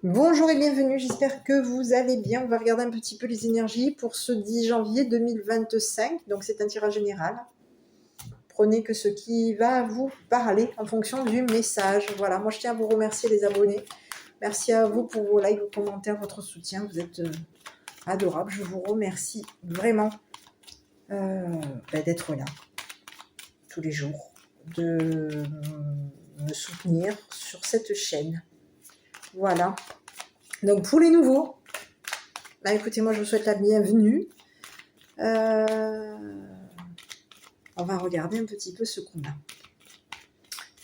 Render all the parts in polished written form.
Bonjour et bienvenue, j'espère que vous allez bien. On va regarder un petit peu les énergies pour ce 10 janvier 2025. Donc c'est un tirage général. Prenez que ce qui va vous parler en fonction du message. Voilà, moi je tiens à vous remercier les abonnés. Merci à vous pour vos likes, vos commentaires, votre soutien. Vous êtes adorables. Je vous remercie vraiment d'être là tous les jours, de me soutenir sur cette chaîne. Voilà. Donc pour les nouveaux, bah écoutez, moi je vous souhaite la bienvenue. On va regarder un petit peu ce qu'on a.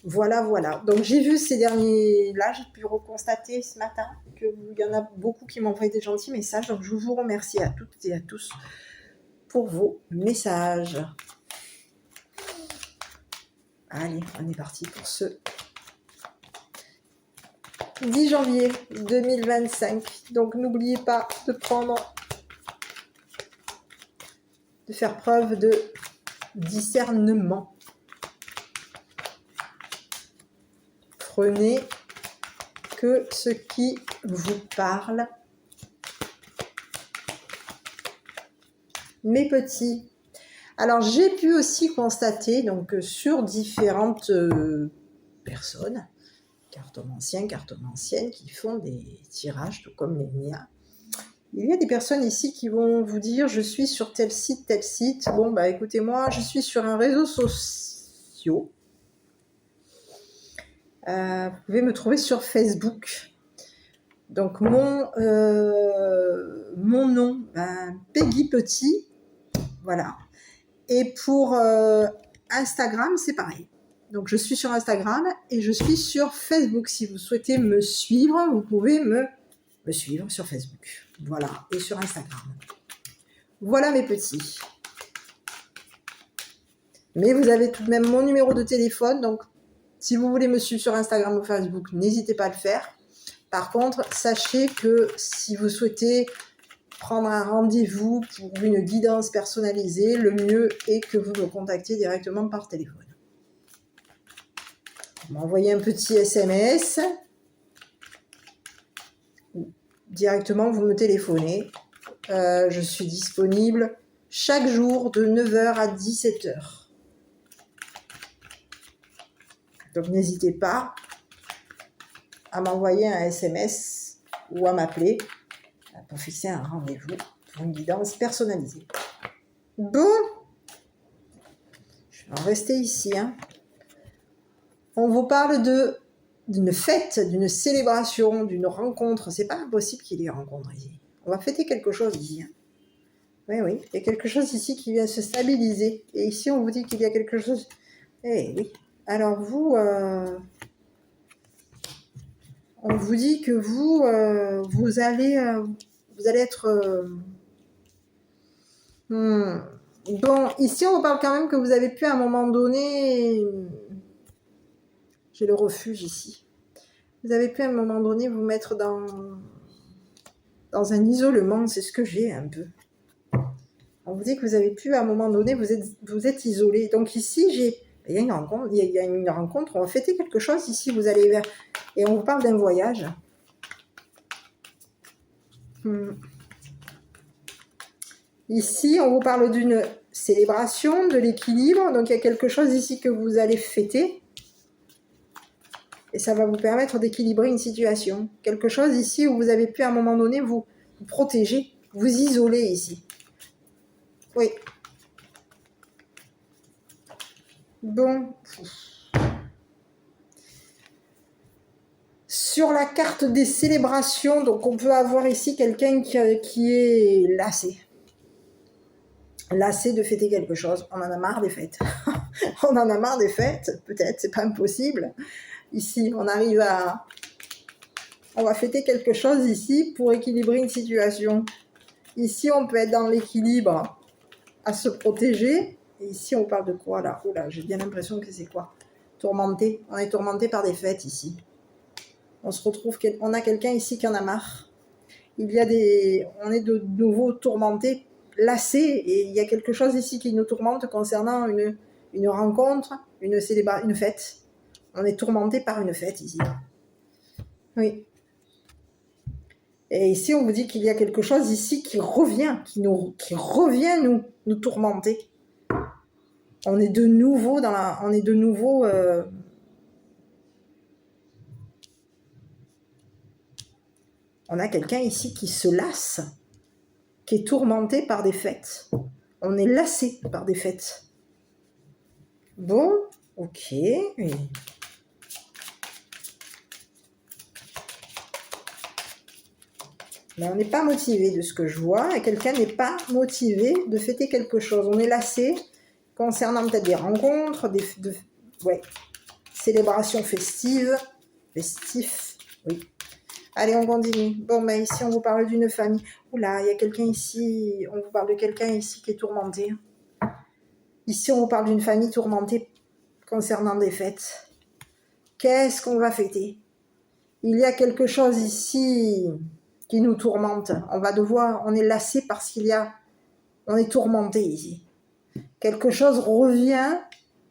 Voilà. Donc j'ai vu ces derniers-là, j'ai pu reconstater ce matin qu'il y en a beaucoup qui m'envoient des gentils messages. Donc je vous remercie à toutes et à tous pour vos messages. Allez, on est parti pour ce 10 janvier 2025. Donc n'oubliez pas de faire preuve de discernement. Prenez que ce qui vous parle. Mes petits. Alors j'ai pu aussi constater donc sur différentes personnes, cartomanciennes qui font des tirages tout comme les miens. Il y a des personnes ici qui vont vous dire je suis sur tel site. Bon bah écoutez, moi je suis sur un réseau social. Vous pouvez me trouver sur Facebook. Donc mon nom, Peggy Petit, voilà. Et pour Instagram, c'est pareil. Donc je suis sur Instagram et je suis sur Facebook. Si vous souhaitez me suivre, vous pouvez me suivre sur Facebook. Voilà, et sur Instagram. Voilà mes petits. Mais vous avez tout de même mon numéro de téléphone, donc si vous voulez me suivre sur Instagram ou Facebook, n'hésitez pas à le faire. Par contre, sachez que si vous souhaitez prendre un rendez-vous pour une guidance personnalisée, le mieux est que vous me contactiez directement par téléphone. Vous m'envoyez un petit SMS, directement vous me téléphonez. Je suis disponible chaque jour de 9h à 17h. Donc n'hésitez pas à m'envoyer un SMS ou à m'appeler pour fixer un rendez-vous pour une guidance personnalisée. Bon, je vais en rester ici. On vous parle d'une fête, d'une célébration, d'une rencontre. C'est pas impossible qu'il y ait une rencontre ici. On va fêter quelque chose ici. Oui, il y a quelque chose ici qui vient se stabiliser. Et ici, on vous dit qu'il y a quelque chose... oui. Alors vous, on vous dit que vous allez être... Bon, ici, on vous parle quand même que vous avez pu à un moment donné... J'ai le refuge ici. Vous avez pu à un moment donné vous mettre dans un isolement, c'est ce que j'ai un peu. On vous dit que vous avez pu à un moment donné, vous êtes isolé. Donc ici, il y a une rencontre, on va fêter quelque chose ici, vous allez vers... Et on vous parle d'un voyage. Ici, on vous parle d'une célébration, de l'équilibre. Donc il y a quelque chose ici que vous allez fêter. Et ça va vous permettre d'équilibrer une situation. Quelque chose ici où vous avez pu à un moment donné vous protéger, vous isoler ici. Oui. Bon. Sur la carte des célébrations, donc on peut avoir ici quelqu'un qui est lassé. Lassé de fêter quelque chose. On en a marre des fêtes. On en a marre des fêtes, peut-être, c'est pas impossible. Ici, on va fêter quelque chose ici pour équilibrer une situation. Ici, on peut être dans l'équilibre à se protéger. Et ici, on parle de quoi là? Oula, j'ai bien l'impression que c'est quoi? Tourmenté. On est tourmenté par des fêtes ici. On a quelqu'un ici qui en a marre. On est de nouveau tourmenté, lassé, et il y a quelque chose ici qui nous tourmente concernant une rencontre, une fête. On est tourmenté par une fête ici. Oui. Et ici, on vous dit qu'il y a quelque chose ici qui revient, qui revient nous tourmenter. On est de nouveau on a quelqu'un ici qui se lasse, qui est tourmenté par des fêtes. On est lassé par des fêtes. Bon, ok. Mais on n'est pas motivé de ce que je vois, et quelqu'un n'est pas motivé de fêter quelque chose. On est lassé concernant peut-être des rencontres, célébrations festives, oui. Allez, on continue. Bon, ben ici, on vous parle d'une famille. Oula, il y a quelqu'un ici, on vous parle de quelqu'un ici qui est tourmenté. Ici, on vous parle d'une famille tourmentée concernant des fêtes. Qu'est-ce qu'on va fêter? Il y a quelque chose ici qui nous tourmente. On est lassé parce on est tourmenté ici. Quelque chose revient,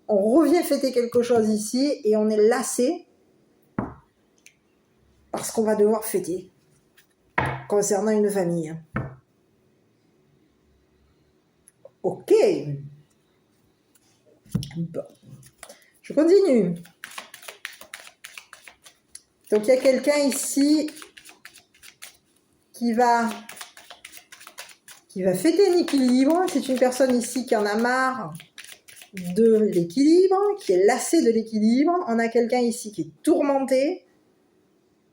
on revient fêter quelque chose ici et on est lassé parce qu'on va devoir fêter concernant une famille. Ok. Bon. Je continue. Donc il y a quelqu'un ici qui va fêter un équilibre. C'est une personne ici qui en a marre de l'équilibre, qui est lassé de l'équilibre. On a quelqu'un ici qui est tourmenté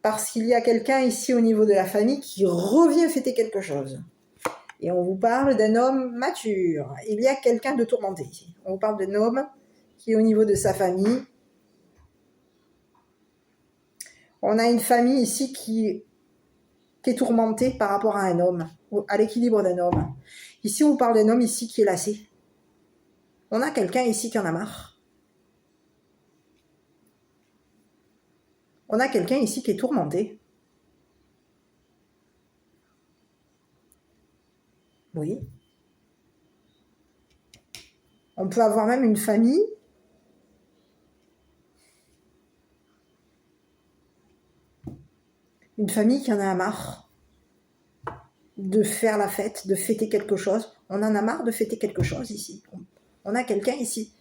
parce qu'il y a quelqu'un ici au niveau de la famille qui revient fêter quelque chose. Et on vous parle d'un homme mature. Il y a quelqu'un de tourmenté ici. On vous parle d'un homme qui est au niveau de sa famille. On a une famille ici qui est tourmentée par rapport à un homme, à l'équilibre d'un homme. Ici, on vous parle d'un homme ici qui est lassé. On a quelqu'un ici qui en a marre. On a quelqu'un ici qui est tourmenté. Oui. On peut avoir même une famille qui en a marre de faire la fête, de fêter quelque chose. On en a marre de fêter quelque chose ici. On a quelqu'un ici.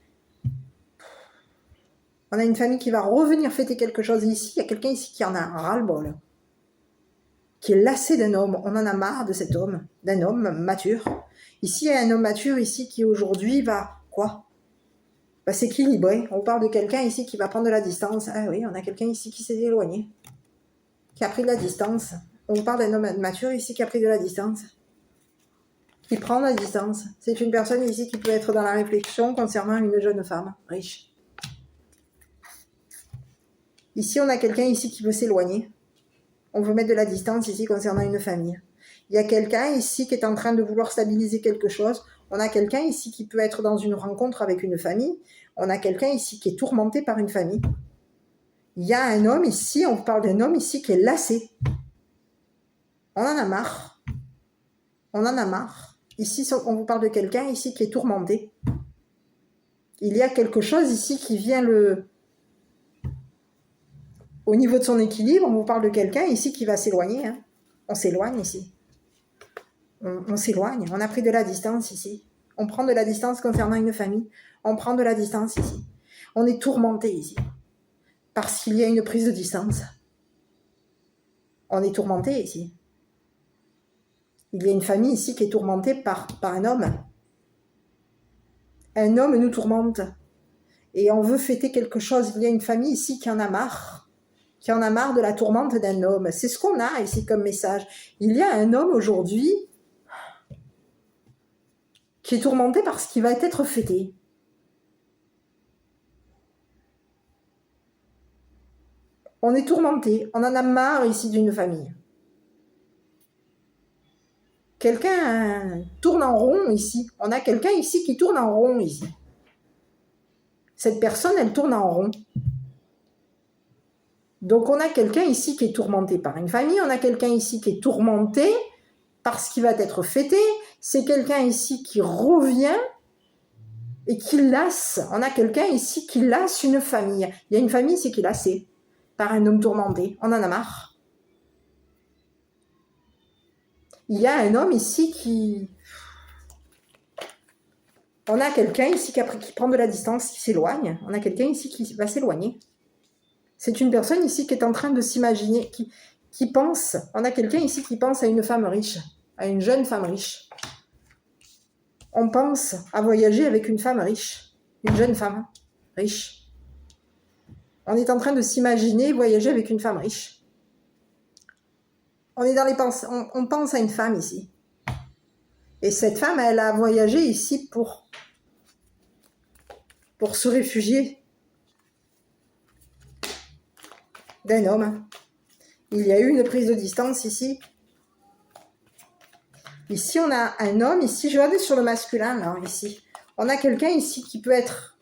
On a une famille qui va revenir fêter quelque chose ici. Il y a quelqu'un ici qui en a ras-le-bol. Qui est lassé d'un homme. On en a marre de cet homme, d'un homme mature. Ici, il y a un homme mature ici qui aujourd'hui va s'équilibrer. On parle de quelqu'un ici qui va prendre de la distance. Ah oui, on a quelqu'un ici qui s'est éloigné, qui a pris de la distance. On parle d'un homme mature ici qui a pris de la distance, qui prend de la distance. C'est une personne ici qui peut être dans la réflexion concernant une jeune femme riche. Ici, on a quelqu'un ici qui veut s'éloigner. On veut mettre de la distance ici concernant une famille. Il y a quelqu'un ici qui est en train de vouloir stabiliser quelque chose. On a quelqu'un ici qui peut être dans une rencontre avec une famille. On a quelqu'un ici qui est tourmenté par une famille. Il y a un homme ici, on parle d'un homme ici qui est lassé. On en a marre. On en a marre. Ici, on vous parle de quelqu'un ici qui est tourmenté. Il y a quelque chose ici qui vient au niveau de son équilibre. On vous parle de quelqu'un ici qui va s'éloigner. Hein. On s'éloigne ici. On s'éloigne. On a pris de la distance ici. On prend de la distance concernant une famille. On prend de la distance ici. On est tourmenté ici. Parce qu'il y a une prise de distance. On est tourmenté ici. Il y a une famille ici qui est tourmentée par un homme. Un homme nous tourmente. Et on veut fêter quelque chose. Il y a une famille ici qui en a marre. Qui en a marre de la tourmente d'un homme. C'est ce qu'on a ici comme message. Il y a un homme aujourd'hui qui est tourmenté par ce qui va être fêté. On est tourmenté. On en a marre ici d'une famille. Quelqu'un tourne en rond ici. On a quelqu'un ici qui tourne en rond ici. Cette personne, elle tourne en rond. Donc on a quelqu'un ici qui est tourmenté par une famille. On a quelqu'un ici qui est tourmenté par ce qui va être fêté. C'est quelqu'un ici qui revient et qui lasse. On a quelqu'un ici qui lasse une famille. Il y a une famille ici qui est lassée par un homme tourmenté. On en a marre. il y a un homme ici qui... On a quelqu'un ici qui prend de la distance, qui s'éloigne. On a quelqu'un ici qui va s'éloigner. C'est une personne ici qui est en train de s'imaginer, qui pense... On a quelqu'un ici qui pense à une femme riche, à une jeune femme riche. On pense à voyager avec une femme riche, une jeune femme riche. On est en train de s'imaginer voyager avec une femme riche. On est dans les on pense à une femme ici. Et cette femme, elle a voyagé ici pour se réfugier d'un homme. Il y a eu une prise de distance ici. Ici, on a un homme. Ici, je vais aller sur le masculin, là, ici. On a quelqu'un ici qui peut être...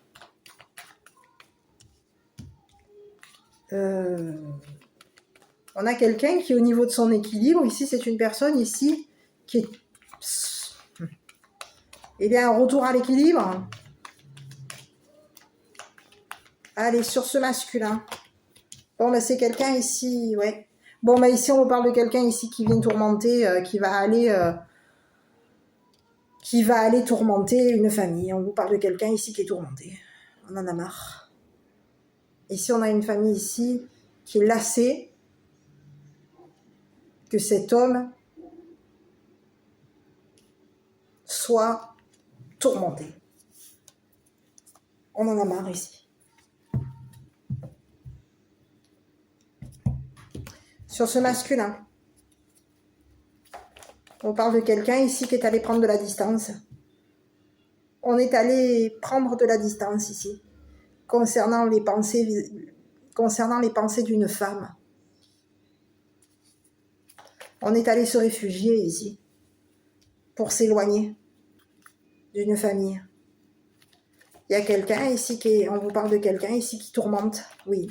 On a quelqu'un qui, au niveau de son équilibre, ici, c'est une personne ici qui est... Il y a un retour à l'équilibre. Allez, sur ce masculin. Bon, ben, c'est quelqu'un ici, ouais. Bon, ben, ici, on vous parle de quelqu'un ici qui vient tourmenter, qui va aller tourmenter une famille. On vous parle de quelqu'un ici qui est tourmenté. On en a marre. Ici, on a une famille ici qui est lassée que cet homme soit tourmenté. On en a marre ici. Sur ce masculin, on parle de quelqu'un ici qui est allé prendre de la distance. On est allé prendre de la distance ici, concernant les pensées d'une femme. On est allé se réfugier ici, pour s'éloigner d'une famille. Il y a quelqu'un ici on vous parle de quelqu'un ici qui tourmente, oui.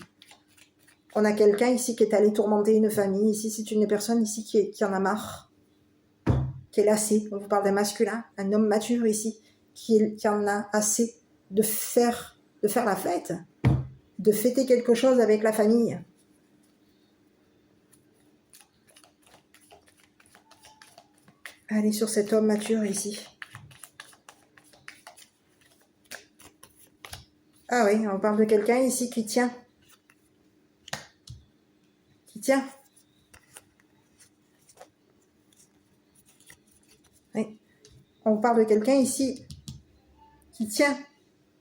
On a quelqu'un ici qui est allé tourmenter une famille. Ici, c'est une personne ici qui en a marre, qui est lassée. On vous parle d'un masculin, un homme mature ici, qui en a assez de faire la fête, de fêter quelque chose avec la famille. Allez, sur cet homme mature ici. Ah oui, on parle de quelqu'un ici qui tient. Qui tient. Oui. On parle de quelqu'un ici qui tient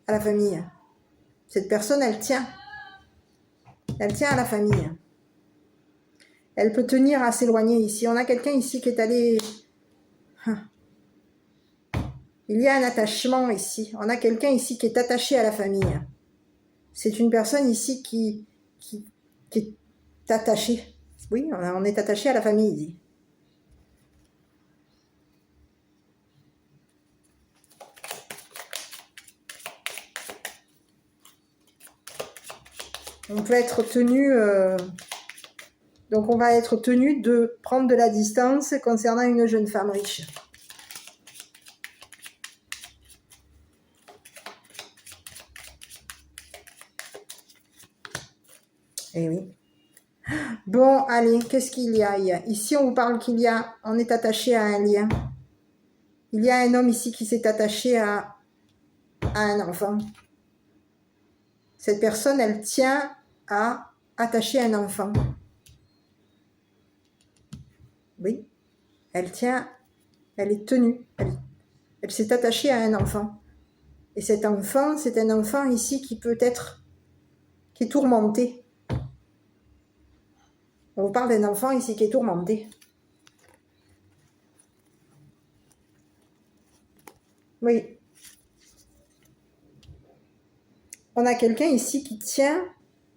à la famille. Cette personne, elle tient. Elle tient à la famille. Elle peut tenir à s'éloigner ici. On a quelqu'un ici qui est allé... Il y a un attachement ici. On a quelqu'un ici qui est attaché à la famille. C'est une personne ici qui est attachée. Oui, on est attaché à la famille ici. On peut être tenu... Donc on va être tenu de prendre de la distance concernant une jeune femme riche. Eh oui. Bon, allez, qu'est-ce qu'il y a? Ici, on vous parle on est attaché à un lien. Il y a un homme ici qui s'est attaché à un enfant. Cette personne, elle tient à attacher un enfant. Oui, elle tient, elle est tenue. Elle s'est attachée à un enfant. Et cet enfant, c'est un enfant ici qui est tourmenté. On vous parle d'un enfant ici qui est tourmenté. Oui. On a quelqu'un ici qui tient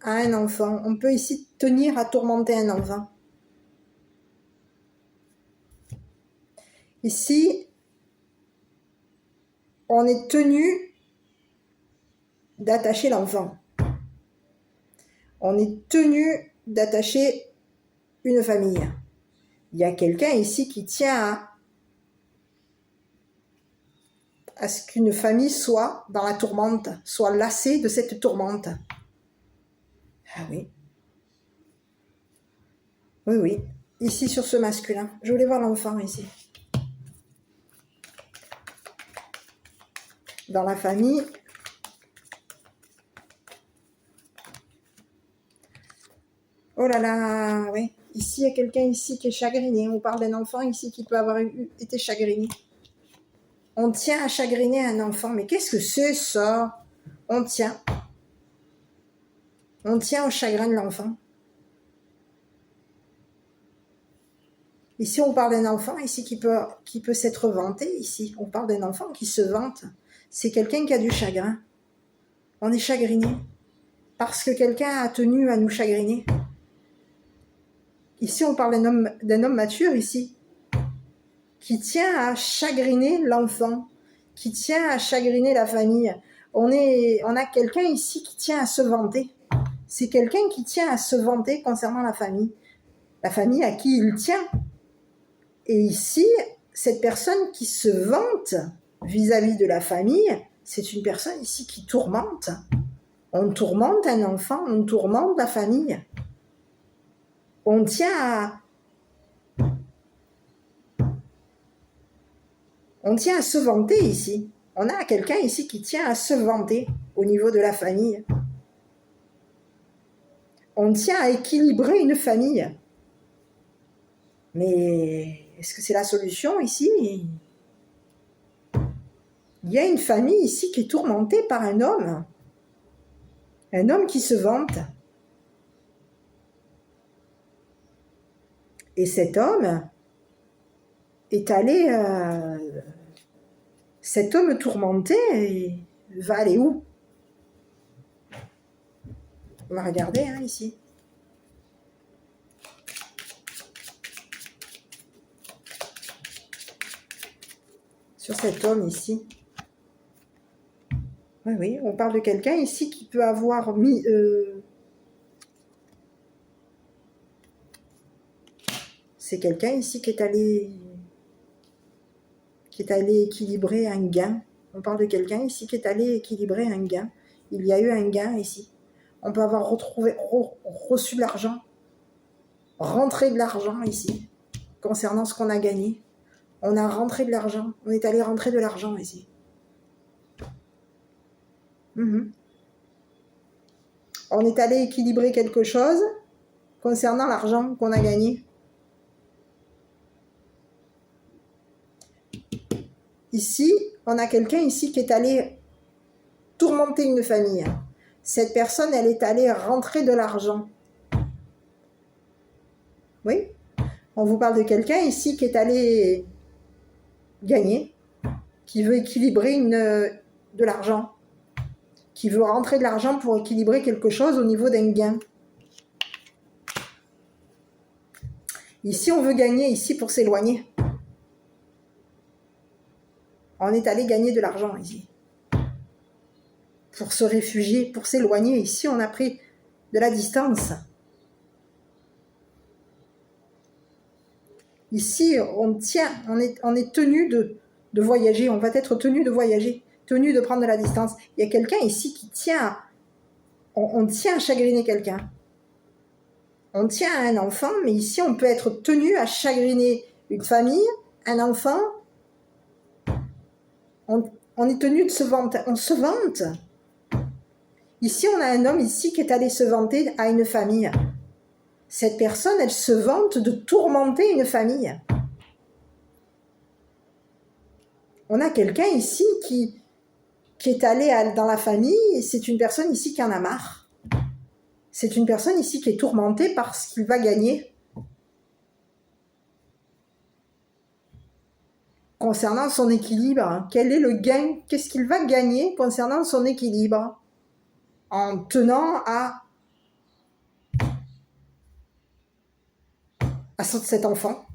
à un enfant. On peut ici tenir à tourmenter un enfant. Ici, on est tenu d'attacher l'enfant. On est tenu d'attacher une famille. Il y a quelqu'un ici qui tient à ce qu'une famille soit dans la tourmente, soit lassée de cette tourmente. Ah oui. Oui, oui. ici sur ce masculin. Je voulais voir l'enfant ici. Dans la famille. Oh là là, oui. Ici, il y a quelqu'un ici qui est chagriné. On parle d'un enfant ici qui peut avoir été chagriné. On tient à chagriner un enfant. Mais qu'est-ce que c'est ça? On tient. On tient au chagrin de l'enfant. Ici, on parle d'un enfant ici qui peut s'être vanté. Ici, on parle d'un enfant qui se vante. C'est quelqu'un qui a du chagrin. On est chagriné. Parce que quelqu'un a tenu à nous chagriner. Ici, on parle d'un homme mature, ici, qui tient à chagriner l'enfant, qui tient à chagriner la famille. On a quelqu'un ici qui tient à se vanter. C'est quelqu'un qui tient à se vanter concernant la famille à qui il tient. Et ici, cette personne qui se vante vis-à-vis de la famille, c'est une personne ici qui tourmente. On tourmente un enfant, on tourmente la famille. On tient à se vanter ici. On a quelqu'un ici qui tient à se vanter au niveau de la famille. On tient à équilibrer une famille. Mais est-ce que c'est la solution ici? Il y a une famille ici qui est tourmentée par un homme qui se vante. Et cet homme est allé... cet homme tourmenté va aller où? On va regarder ici. Sur cet homme ici. Oui, on parle de quelqu'un ici qui peut avoir mis... c'est quelqu'un ici qui est allé équilibrer un gain. On parle de quelqu'un ici qui est allé équilibrer un gain. Il y a eu un gain ici. On peut avoir reçu de l'argent, rentré de l'argent ici, concernant ce qu'on a gagné. On a rentré de l'argent. On est allé rentrer de l'argent ici. On est allé équilibrer quelque chose concernant l'argent qu'on a gagné. Ici, on a quelqu'un ici qui est allé tourmenter une famille. Cette personne, elle est allée rentrer de l'argent. Oui, on vous parle de quelqu'un ici qui est allé gagner, qui veut équilibrer de l'argent, qui veut rentrer de l'argent pour équilibrer quelque chose au niveau d'un gain. Ici, on veut gagner ici pour s'éloigner. On est allé gagner de l'argent ici. Pour se réfugier, pour s'éloigner. Ici, on a pris de la distance. Ici, on est tenu de voyager. On va être tenu de voyager, tenu de prendre de la distance. Il y a quelqu'un ici qui tient... On tient à chagriner quelqu'un. On tient à un enfant, mais ici, on peut être tenu à chagriner une famille, un enfant. On est tenu de se vanter. On se vante. Ici, on a un homme ici qui est allé se vanter à une famille. Cette personne, elle se vante de tourmenter une famille. On a quelqu'un ici qui est allé dans la famille, et c'est une personne ici qui en a marre. C'est une personne ici qui est tourmentée parce qu'il va gagner. Concernant son équilibre, quel est le gain? Qu'est-ce qu'il va gagner concernant son équilibre? En tenant à cet enfant.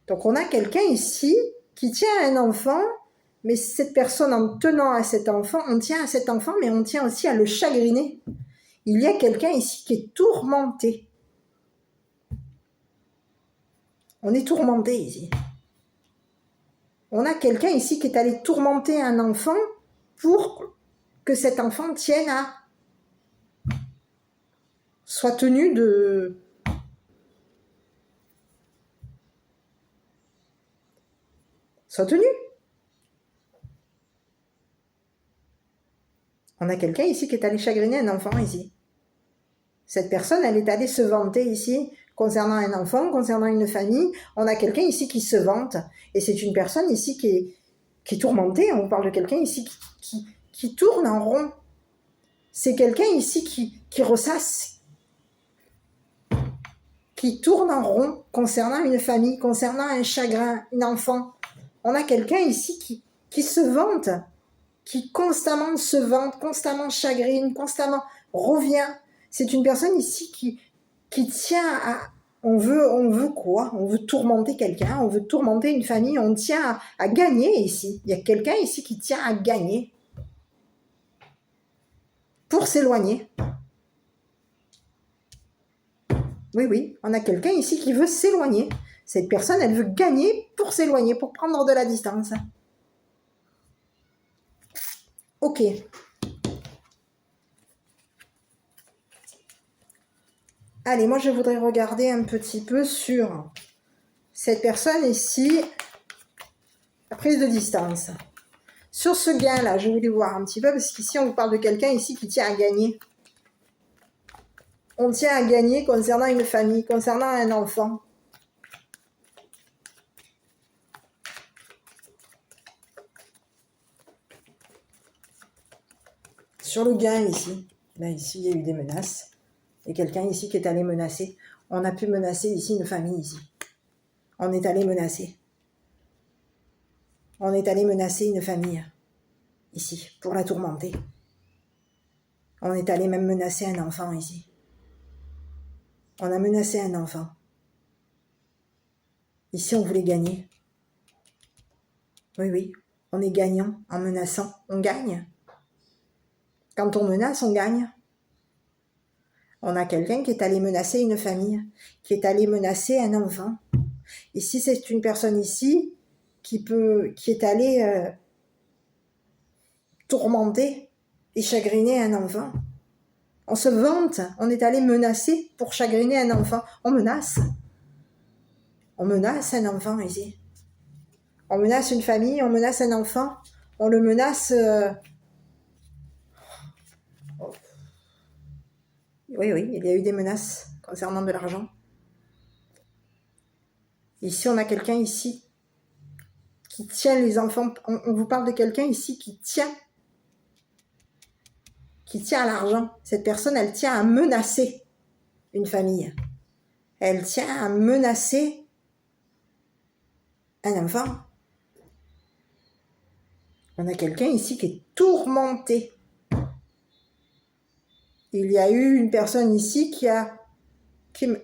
Donc on a quelqu'un ici qui tient à un enfant, mais cette personne, en tenant à cet enfant, on tient à cet enfant, mais on tient aussi à le chagriner. Il y a quelqu'un ici qui est tourmenté. On est tourmenté ici. On a quelqu'un ici qui est allé tourmenter un enfant pour que cet enfant tienne à... soit tenu de Saute nu. On a quelqu'un ici qui est allé chagriner un enfant ici. Cette personne, elle est allée se vanter ici concernant un enfant, concernant une famille. On a quelqu'un ici qui se vante. Et c'est une personne ici qui est tourmentée. On parle de quelqu'un ici qui tourne en rond. C'est quelqu'un ici qui ressasse, qui tourne en rond concernant une famille, concernant un chagrin, un enfant. On a quelqu'un ici qui se vante, qui constamment se vante, constamment chagrine, constamment revient. C'est une personne ici qui tient à... On veut quoi? On veut tourmenter quelqu'un, on veut tourmenter une famille, on tient à gagner ici. Il y a quelqu'un ici qui tient à gagner pour s'éloigner. Oui, on a quelqu'un ici qui veut s'éloigner. Cette personne, elle veut gagner pour s'éloigner, pour prendre de la distance. Ok. Allez, moi je voudrais regarder un petit peu sur cette personne ici, la prise de distance. Sur ce gain-là, je voulais voir un petit peu, parce qu'ici on vous parle de quelqu'un ici qui tient à gagner. On tient à gagner concernant une famille, concernant un enfant. Sur le gain ici, là ici il y a eu des menaces. Il y a quelqu'un ici qui est allé menacer. On a pu menacer ici une famille ici. On est allé menacer. On est allé menacer une famille ici pour la tourmenter. On est allé même menacer un enfant ici. On a menacé un enfant. Ici on voulait gagner. Oui, on est gagnant en menaçant. On gagne. Quand on menace, on gagne. On a quelqu'un qui est allé menacer une famille, qui est allé menacer un enfant. Ici, c'est une personne ici qui est allée tourmenter et chagriner un enfant. On se vante, on est allé menacer pour chagriner un enfant. On menace. On menace un enfant ici. On menace une famille, on menace un enfant. On le menace... Oui, il y a eu des menaces concernant de l'argent. Ici, on a quelqu'un ici qui tient les enfants. On vous parle de quelqu'un ici qui tient à l'argent. Cette personne, elle tient à menacer une famille. Elle tient à menacer un enfant. On a quelqu'un ici qui est tourmenté. Il y a eu une personne ici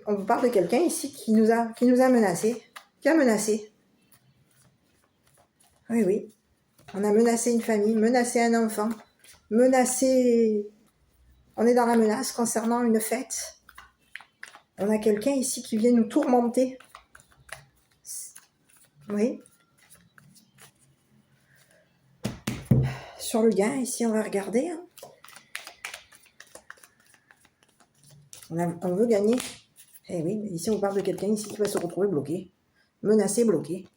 on vous parle de quelqu'un ici qui nous a menacé, qui a menacé. Oui. On a menacé une famille, menacé un enfant, menacé... On est dans la menace concernant une fête. On a quelqu'un ici qui vient nous tourmenter. Oui. Sur le gain, ici, on va regarder. On veut gagner. Eh oui, mais ici, on parle de quelqu'un ici qui va se retrouver bloqué. Menacé, bloqué.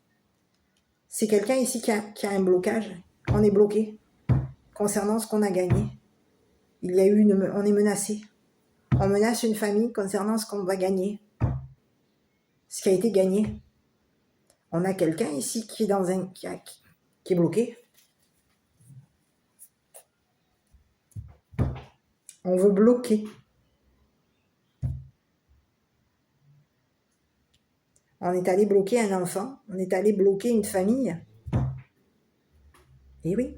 C'est quelqu'un ici qui a un blocage. On est bloqué concernant ce qu'on a gagné. Il y a eu on est menacé. On menace une famille concernant ce qu'on va gagner. Ce qui a été gagné. On a quelqu'un ici qui est qui est bloqué. On veut bloquer. On est allé bloquer un enfant. On est allé bloquer une famille. Et oui.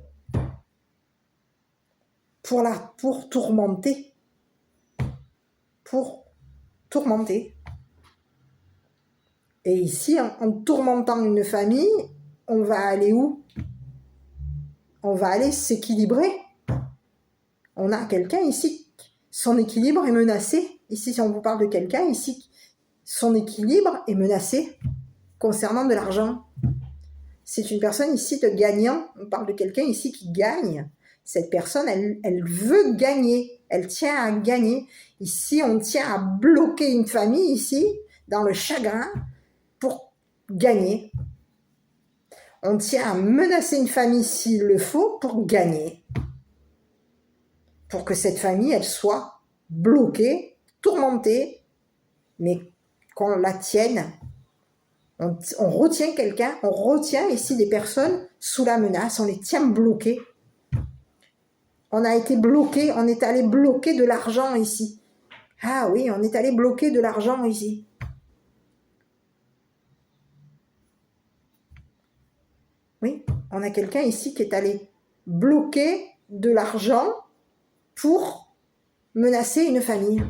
Pour tourmenter. Pour tourmenter. Et ici, en tourmentant une famille, on va aller où? On va aller s'équilibrer. On a quelqu'un ici, son équilibre est menacé. Ici, si on vous parle de quelqu'un ici, son équilibre est menacé concernant de l'argent. C'est une personne ici de gagnant. On parle de quelqu'un ici qui gagne. Cette personne, elle veut gagner. Elle tient à gagner. Ici, on tient à bloquer une famille ici, dans le chagrin, pour gagner. On tient à menacer une famille s'il le faut pour gagner. Pour que cette famille, elle soit bloquée, tourmentée, mais qu'on la tienne. On retient quelqu'un, on retient ici des personnes sous la menace, on les tient bloquées. On a été bloqué, on est allé bloquer de l'argent ici. Ah oui, on est allé bloquer de l'argent ici. Oui, on a quelqu'un ici qui est allé bloquer de l'argent pour menacer une famille.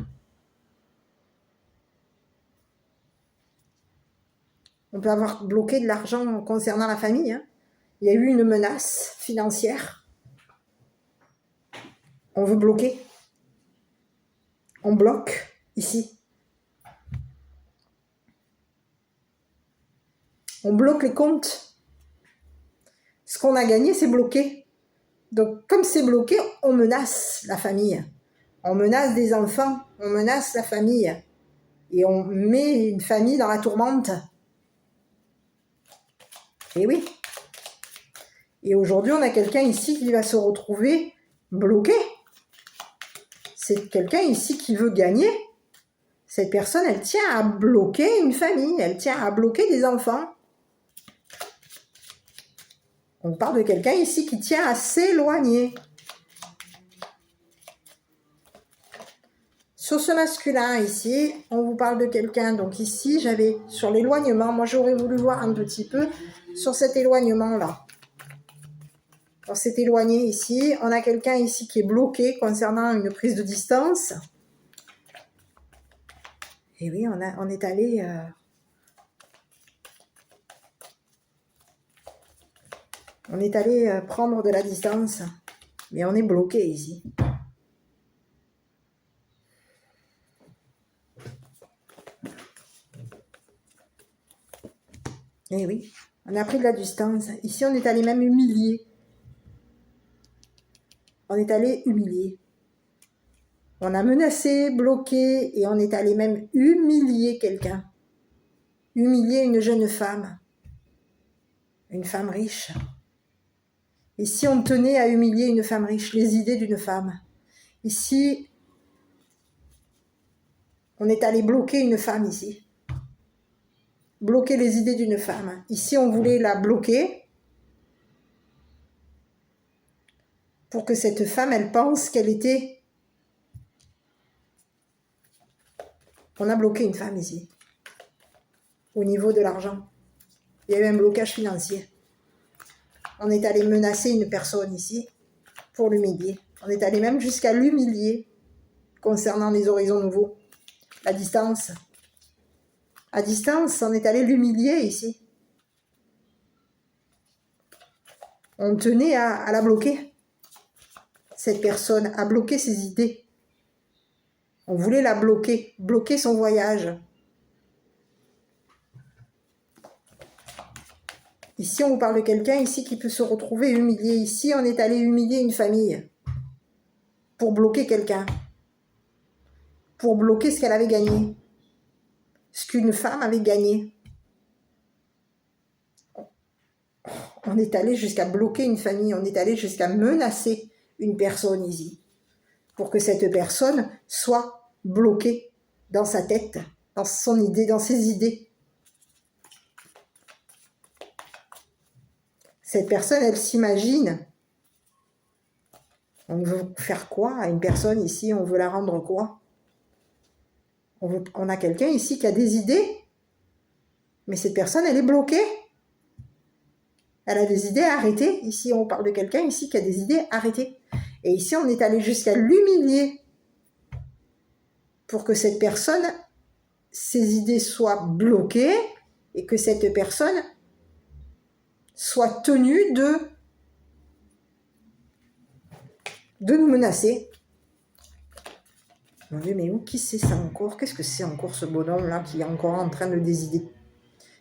On peut avoir bloqué de l'argent concernant la famille. Hein. Il y a eu une menace financière. On veut bloquer. On bloque ici. On bloque les comptes. Ce qu'on a gagné, c'est bloqué. Donc, comme c'est bloqué, on menace la famille. On menace des enfants. On menace la famille. Et on met une famille dans la tourmente. Et oui. Et aujourd'hui, on a quelqu'un ici qui va se retrouver bloqué. C'est quelqu'un ici qui veut gagner. Cette personne, elle tient à bloquer une famille. Elle tient à bloquer des enfants. On parle de quelqu'un ici qui tient à s'éloigner. Sur ce masculin ici, on vous parle de quelqu'un. Donc ici, j'avais sur l'éloignement. Moi, j'aurais voulu voir un petit peu sur cet éloignement-là. On s'est éloigné ici. On a quelqu'un ici qui est bloqué concernant une prise de distance. Et oui, on est allé... On est allé prendre de la distance. Mais on est bloqué ici. Eh oui, on a pris de la distance. Ici, on est allé même humilier. On est allé humilier. On a menacé, bloqué, et on est allé même humilier quelqu'un. Humilier une jeune femme. Une femme riche. Ici, on tenait à humilier une femme riche, les idées d'une femme. Ici, on est allé bloquer une femme ici. Bloquer les idées d'une femme. Ici, on voulait la bloquer pour que cette femme, elle pense qu'elle était... On a bloqué une femme ici, au niveau de l'argent. Il y a eu un blocage financier. On est allé menacer une personne ici pour l'humilier. On est allé même jusqu'à l'humilier concernant les horizons nouveaux. La distance. À distance, on est allé l'humilier ici. On tenait à la bloquer. Cette personne a bloqué ses idées. On voulait la bloquer, bloquer son voyage. Ici, on vous parle de quelqu'un ici qui peut se retrouver humilié. Ici, on est allé humilier une famille pour bloquer quelqu'un. Pour bloquer ce qu'elle avait gagné. Ce qu'une femme avait gagné. On est allé jusqu'à bloquer une famille. On est allé jusqu'à menacer une personne ici. Pour que cette personne soit bloquée dans sa tête, dans son idée, dans ses idées. Cette personne, elle s'imagine. On veut faire quoi à une personne ici? On veut la rendre quoi? On a quelqu'un ici qui a des idées, mais cette personne, elle est bloquée. Elle a des idées arrêtées. Ici, on parle de quelqu'un ici qui a des idées arrêtées. Et ici, on est allé jusqu'à l'humilier pour que cette personne, ses idées soient bloquées et que cette personne soit tenue de nous menacer. Mon Dieu, mais où qui c'est ça encore? Qu'est-ce que c'est encore ce bonhomme-là qui est encore en train de décider?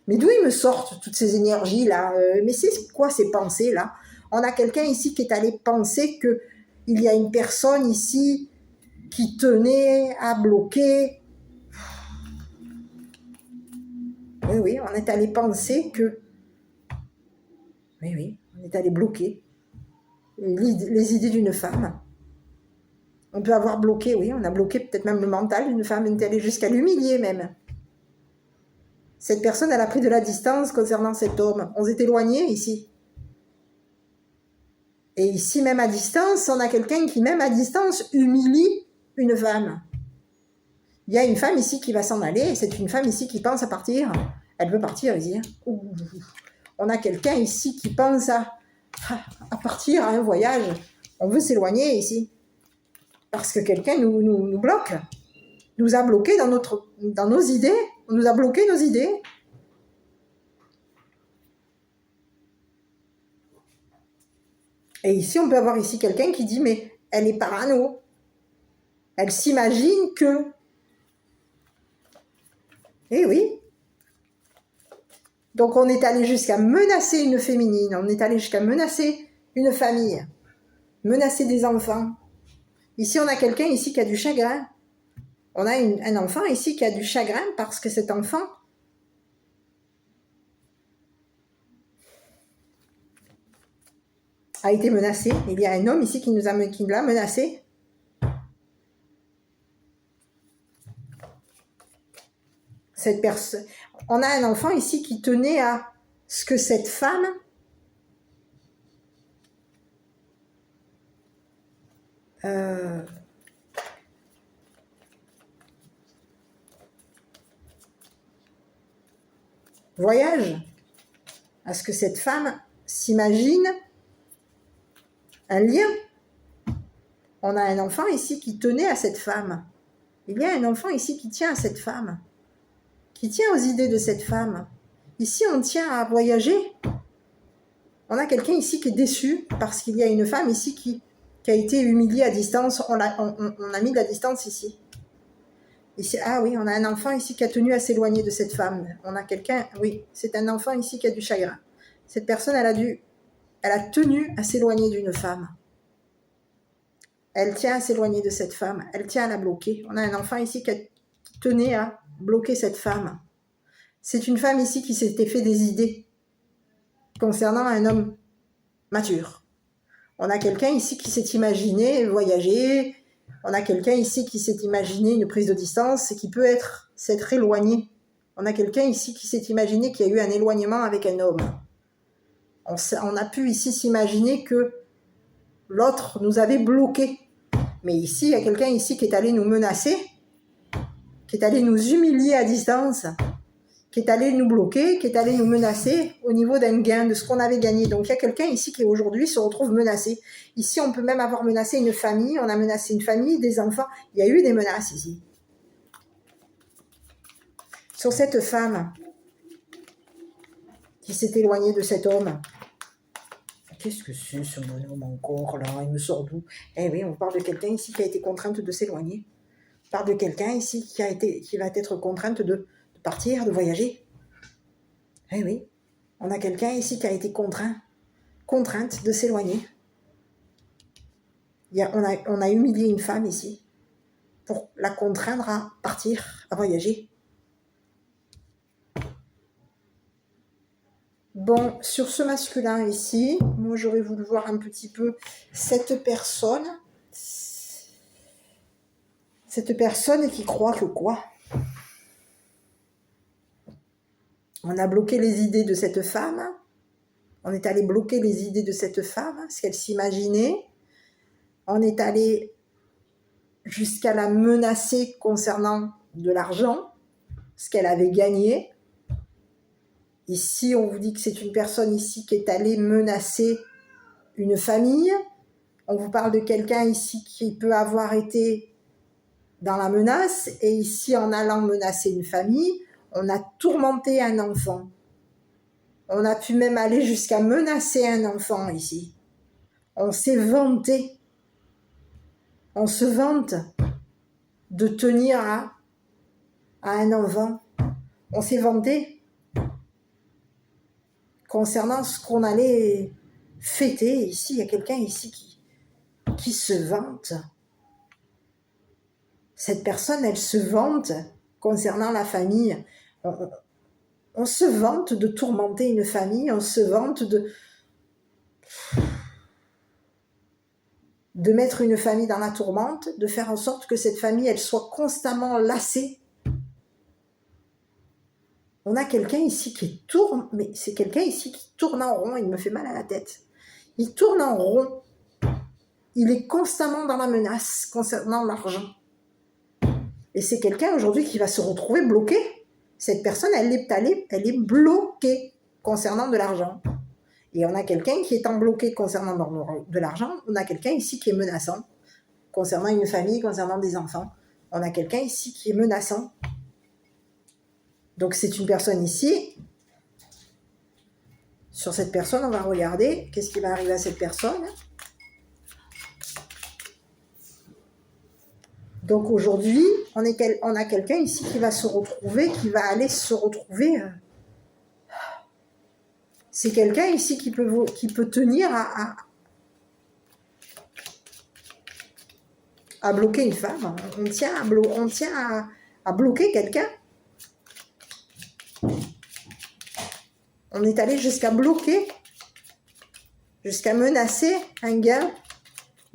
Mais d'où ils me sortent toutes ces énergies-là? Mais c'est quoi ces pensées-là? On a quelqu'un ici qui est allé penser qu'il y a une personne ici qui tenait à bloquer. Oui, on est allé penser que Oui, oui, on est allé bloquer les idées d'une femme. On peut avoir bloqué, oui, on a bloqué peut-être même le mental d'une femme, on est allé jusqu'à l'humilier même. Cette personne, elle a pris de la distance concernant cet homme. On s'est éloigné ici. Et ici, même à distance, on a quelqu'un qui, même à distance, humilie une femme. Il y a une femme ici qui va s'en aller, c'est une femme ici qui pense à partir. Elle veut partir ici. On a quelqu'un ici qui pense à partir à un voyage. On veut s'éloigner ici. Parce que quelqu'un nous bloque. Nous a bloqués dans nos idées. On nous a bloqué nos idées. Et ici, on peut avoir ici quelqu'un qui dit, mais elle est parano. Elle s'imagine que... Eh oui. Donc, on est allé jusqu'à menacer une féminine. On est allé jusqu'à menacer une famille. Menacer des enfants. Ici, on a quelqu'un ici qui a du chagrin. On a un enfant ici qui a du chagrin parce que cet enfant... a été menacé. Il y a un homme ici qui l'a menacé. Cette personne, on a un enfant ici qui tenait à ce que cette femme voyage, à ce que cette femme s'imagine un lien. On a un enfant ici qui tenait à cette femme. Il y a un enfant ici qui tient à cette femme, qui tient aux idées de cette femme. Ici, on tient à voyager. On a quelqu'un ici qui est déçu parce qu'il y a une femme ici qui a été humiliée à distance. On a mis de la distance ici. Ici. Ah oui, on a un enfant ici qui a tenu à s'éloigner de cette femme. On a quelqu'un, oui, c'est un enfant ici qui a du chagrin. Cette personne, elle a tenu à s'éloigner d'une femme. Elle tient à s'éloigner de cette femme. Elle tient à la bloquer. On a un enfant ici qui tenait à bloquer cette femme. C'est une femme ici qui s'était fait des idées concernant un homme mature. On a quelqu'un ici qui s'est imaginé voyager. On a quelqu'un ici qui s'est imaginé une prise de distance et qui peut s'être éloigné. On a quelqu'un ici qui s'est imaginé qu'il y a eu un éloignement avec un homme. On a pu ici s'imaginer que l'autre nous avait bloqués. Mais ici, il y a quelqu'un ici qui est allé nous menacer, qui est allé nous humilier à distance, qui est allé nous bloquer, qui est allé nous menacer au niveau d'un gain, de ce qu'on avait gagné. Donc, il y a quelqu'un ici qui aujourd'hui se retrouve menacé. Ici, on peut même avoir menacé une famille. On a menacé une famille, des enfants. Il y a eu des menaces ici. Sur cette femme qui s'est éloignée de cet homme. Qu'est-ce que c'est ce bonhomme encore là? Il me sort d'où? Eh oui, on parle de quelqu'un ici qui a été contrainte de s'éloigner. On parle de quelqu'un ici qui va être contrainte de partir, de voyager. Eh oui, on a quelqu'un ici qui a été contrainte de s'éloigner. On a humilié une femme ici pour la contraindre à partir, à voyager. Bon, sur ce masculin ici, moi j'aurais voulu voir un petit peu cette personne qui croit que quoi? On a bloqué les idées de cette femme, on est allé bloquer les idées de cette femme, ce qu'elle s'imaginait, on est allé jusqu'à la menacer concernant de l'argent, ce qu'elle avait gagné. Ici, on vous dit que c'est une personne ici qui est allée menacer une famille. On vous parle de quelqu'un ici qui peut avoir été dans la menace. Et ici, en allant menacer une famille, on a tourmenté un enfant. On a pu même aller jusqu'à menacer un enfant ici. On s'est vanté. On se vante de tenir à un enfant. On s'est vanté concernant ce qu'on allait fêter. Ici, il y a quelqu'un ici qui se vante. Cette personne, elle se vante concernant la famille. On se vante de tourmenter une famille, on se vante de mettre une famille dans la tourmente, de faire en sorte que cette famille, elle soit constamment lassée. On a quelqu'un ici qui tourne, mais c'est quelqu'un ici qui tourne en rond, il me fait mal à la tête. Il tourne en rond. Il est constamment dans la menace concernant l'argent. Et c'est quelqu'un aujourd'hui qui va se retrouver bloqué. Cette personne, elle est bloquée concernant de l'argent. Et on a quelqu'un qui étant bloqué concernant de l'argent, on a quelqu'un ici qui est menaçant. Concernant une famille, concernant des enfants. On a quelqu'un ici qui est menaçant. Donc c'est une personne ici. Sur cette personne, on va regarder qu'est-ce qui va arriver à cette personne. Donc aujourd'hui, on a quelqu'un ici qui va se retrouver, qui va aller se retrouver. C'est quelqu'un ici qui peut tenir à bloquer une femme. On tient à bloquer quelqu'un. On est allé jusqu'à bloquer, jusqu'à menacer un gars,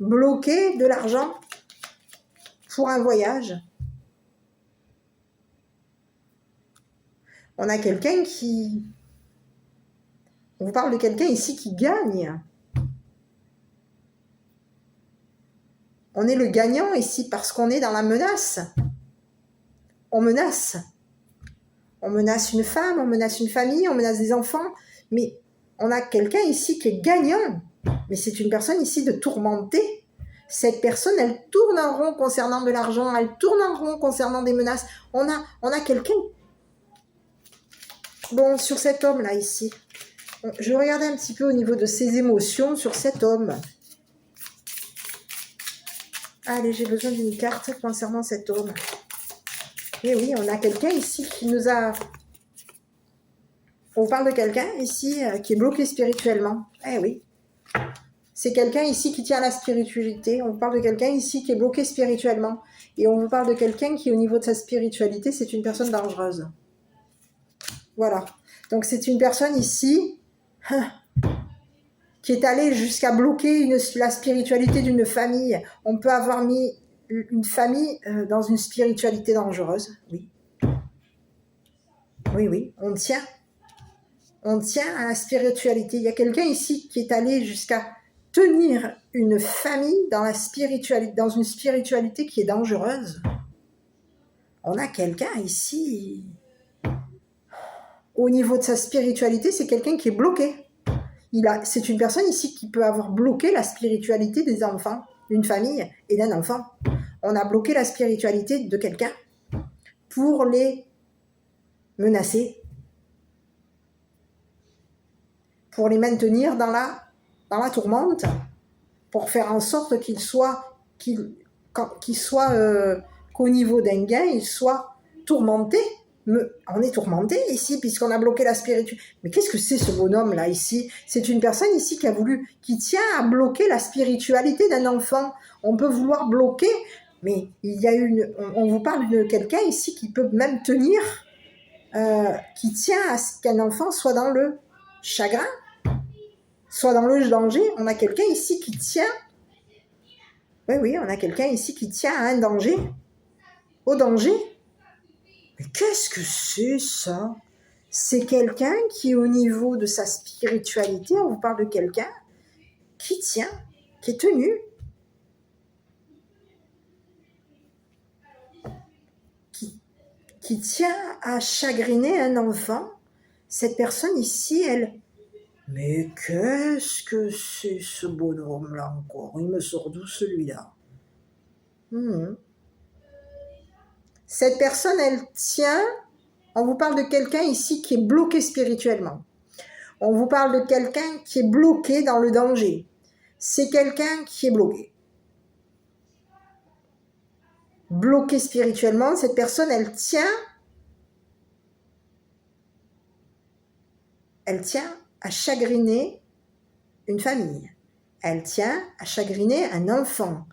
bloquer de l'argent pour un voyage. On a quelqu'un qui... On vous parle de quelqu'un ici qui gagne. On est le gagnant ici parce qu'on est dans la menace. On menace. On menace une femme, on menace une famille, on menace des enfants. Mais on a quelqu'un ici qui est gagnant. Mais c'est une personne ici de tourmentée. Cette personne, elle tourne en rond concernant de l'argent, elle tourne en rond concernant des menaces. On a quelqu'un... Bon, sur cet homme-là, ici, je vais regarder un petit peu au niveau de ses émotions sur cet homme. Allez, j'ai besoin d'une carte concernant cet homme. Et oui, on a quelqu'un ici qui nous a... On parle de quelqu'un ici qui est bloqué spirituellement. Eh oui. C'est quelqu'un ici qui tient à la spiritualité. On parle de quelqu'un ici qui est bloqué spirituellement. Et on vous parle de quelqu'un qui, au niveau de sa spiritualité, c'est une personne dangereuse. Voilà. Donc, c'est une personne ici qui est allée jusqu'à bloquer la spiritualité d'une famille. On peut avoir mis une famille dans une spiritualité dangereuse. Oui. Oui, oui. On tient à la spiritualité. Il y a quelqu'un ici qui est allé jusqu'à tenir une famille dans une spiritualité qui est dangereuse. On a quelqu'un ici, au niveau de sa spiritualité, c'est quelqu'un qui est bloqué. C'est une personne ici qui peut avoir bloqué la spiritualité des enfants, d'une famille et d'un enfant. On a bloqué la spiritualité de quelqu'un pour les menacer, pour les maintenir dans la tourmente, pour faire en sorte qu'au niveau d'un gain, il soit tourmenté. On est tourmenté ici puisqu'on a bloqué la spiritualité. Mais qu'est-ce que c'est ce bonhomme là ici? C'est une personne ici qui tient à bloquer la spiritualité d'un enfant. On peut vouloir bloquer, mais on vous parle de quelqu'un ici qui peut même tenir, qui tient à ce qu'un enfant soit dans le chagrin, soit dans le danger. On a quelqu'un ici qui tient. Oui, on a quelqu'un ici qui tient à un danger, au danger. Mais qu'est-ce que c'est ça? C'est quelqu'un qui, au niveau de sa spiritualité, on vous parle de quelqu'un qui tient, qui est tenu. Qui tient à chagriner un enfant. Cette personne ici, elle... Mais qu'est-ce que c'est ce bonhomme-là encore? Il me sort d'où celui-là? Cette personne, elle tient... On vous parle de quelqu'un ici qui est bloqué spirituellement. On vous parle de quelqu'un qui est bloqué dans le danger. C'est quelqu'un qui est bloqué. Bloqué spirituellement, cette personne, elle tient à chagriner une famille. Elle tient à chagriner un enfant.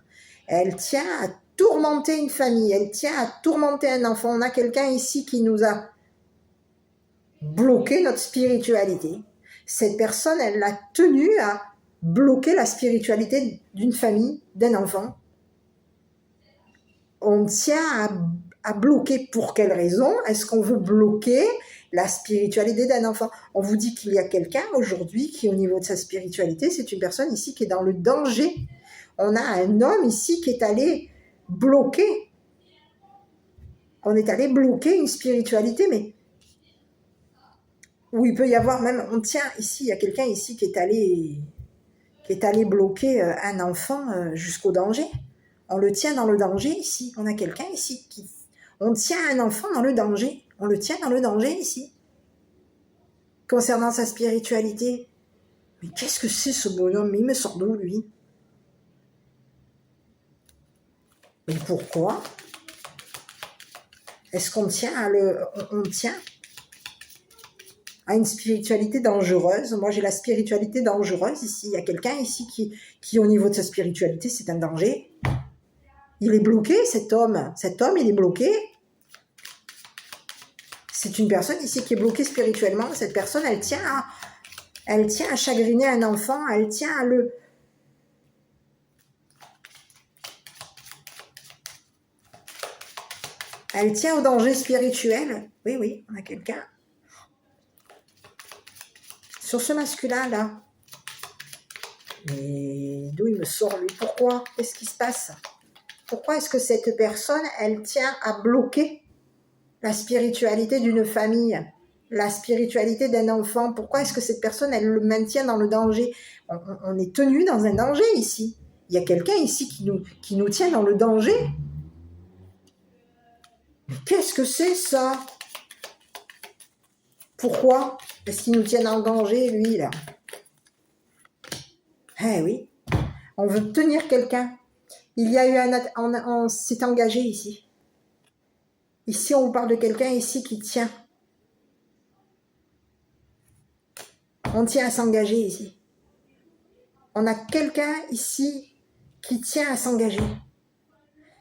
Elle tient à tourmenter une famille. Elle tient à tourmenter un enfant. On a quelqu'un ici qui nous a bloqué notre spiritualité. Cette personne, elle l'a tenue bloquer la spiritualité d'une famille, d'un enfant. On tient à bloquer. Pour quelle raison est-ce qu'on veut bloquer la spiritualité d'un enfant? On vous dit qu'il y a quelqu'un aujourd'hui qui, au niveau de sa spiritualité, c'est une personne ici qui est dans le danger. On a un homme ici qui est allé bloquer. On est allé bloquer une spiritualité, mais où il peut y avoir même, on tient ici, il y a quelqu'un ici qui est allé bloquer un enfant jusqu'au danger. On le tient dans le danger ici. On a quelqu'un ici qui... On tient un enfant dans le danger. On le tient dans le danger ici. Concernant sa spiritualité. Mais qu'est-ce que c'est ce bonhomme? Il me sort d'où, lui? Mais pourquoi? Est-ce qu'on tient on tient à une spiritualité dangereuse? Moi, j'ai la spiritualité dangereuse ici. Il y a quelqu'un ici qui, au niveau de sa spiritualité, c'est un danger. Il est bloqué, cet homme. Cet homme, il est bloqué. C'est une personne ici qui est bloquée spirituellement. Cette personne, elle tient à chagriner un enfant. Elle tient à le... Elle tient au danger spirituel. Oui, oui, on a quelqu'un. Sur ce masculin-là. Mais d'où il me sort, lui? Pourquoi? Qu'est-ce qui se passe? Pourquoi est-ce que cette personne, elle tient à bloquer la spiritualité d'une famille, la spiritualité d'un enfant? Pourquoi est-ce que cette personne, elle le maintient dans le danger? On est tenu dans un danger ici. Il y a quelqu'un ici qui nous tient dans le danger. Mais qu'est-ce que c'est ça? Pourquoi est-ce qu'il nous tient dans le danger, lui, là? Eh oui, on veut tenir quelqu'un. Il y a eu on s'est engagé ici. Ici, on vous parle de quelqu'un ici qui tient. On tient à s'engager ici. On a quelqu'un ici qui tient à s'engager.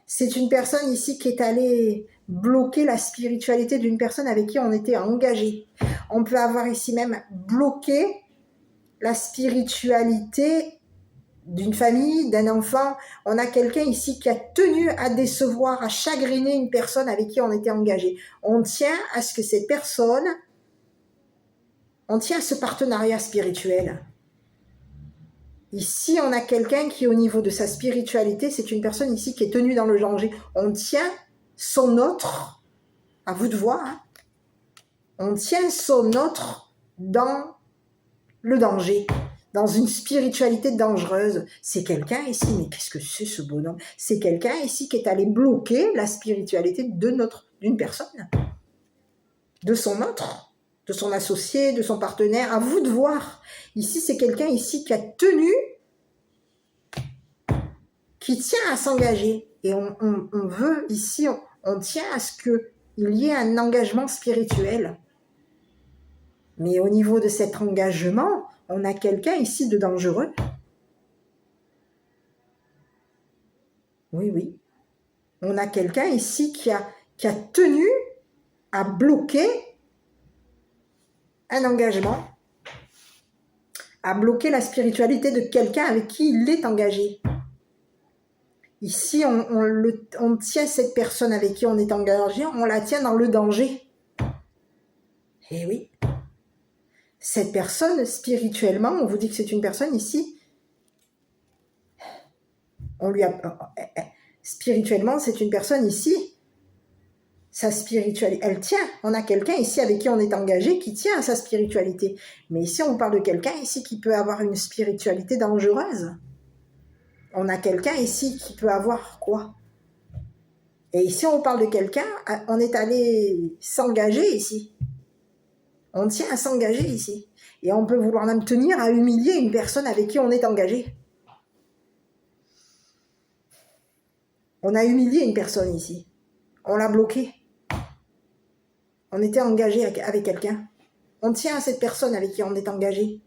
C'est une personne ici qui est allée bloquer la spiritualité d'une personne avec qui on était engagé. On peut avoir ici même bloqué la spiritualité d'une famille, d'un enfant. On a quelqu'un ici qui a tenu à décevoir, à chagriner une personne avec qui on était engagé. On tient à ce que cette personne, on tient à ce partenariat spirituel. Ici, on a quelqu'un qui, au niveau de sa spiritualité, c'est une personne ici qui est tenue dans le danger. On tient son autre, à vous de voir, hein. On tient son autre dans le danger, dans une spiritualité dangereuse. C'est quelqu'un ici, mais qu'est-ce que c'est ce bonhomme? C'est quelqu'un ici qui est allé bloquer la spiritualité d'une personne, de son autre, de son associé, de son partenaire. À vous de voir. Ici, c'est quelqu'un ici qui a tenu, qui tient à s'engager. Et on veut ici, on tient à ce qu'il y ait un engagement spirituel. Mais au niveau de cet engagement, on a quelqu'un ici de dangereux. Oui, oui. On a quelqu'un ici qui a tenu à bloquer un engagement, à bloquer la spiritualité de quelqu'un avec qui il est engagé. Ici, on tient cette personne avec qui on est engagé, on la tient dans le danger. Eh oui. Cette personne, spirituellement, on vous dit que c'est une personne ici. Spirituellement, c'est une personne ici. Sa spiritualité, elle tient. On a quelqu'un ici avec qui on est engagé qui tient à sa spiritualité. Mais ici, on parle de quelqu'un ici qui peut avoir une spiritualité dangereuse. On a quelqu'un ici qui peut avoir quoi? Et ici, on parle de quelqu'un, on est allé s'engager ici. On tient à s'engager ici. Et on peut vouloir même tenir à humilier une personne avec qui on est engagé. On a humilié une personne ici. On l'a bloquée. On était engagé avec quelqu'un. On tient à cette personne avec qui on est engagé.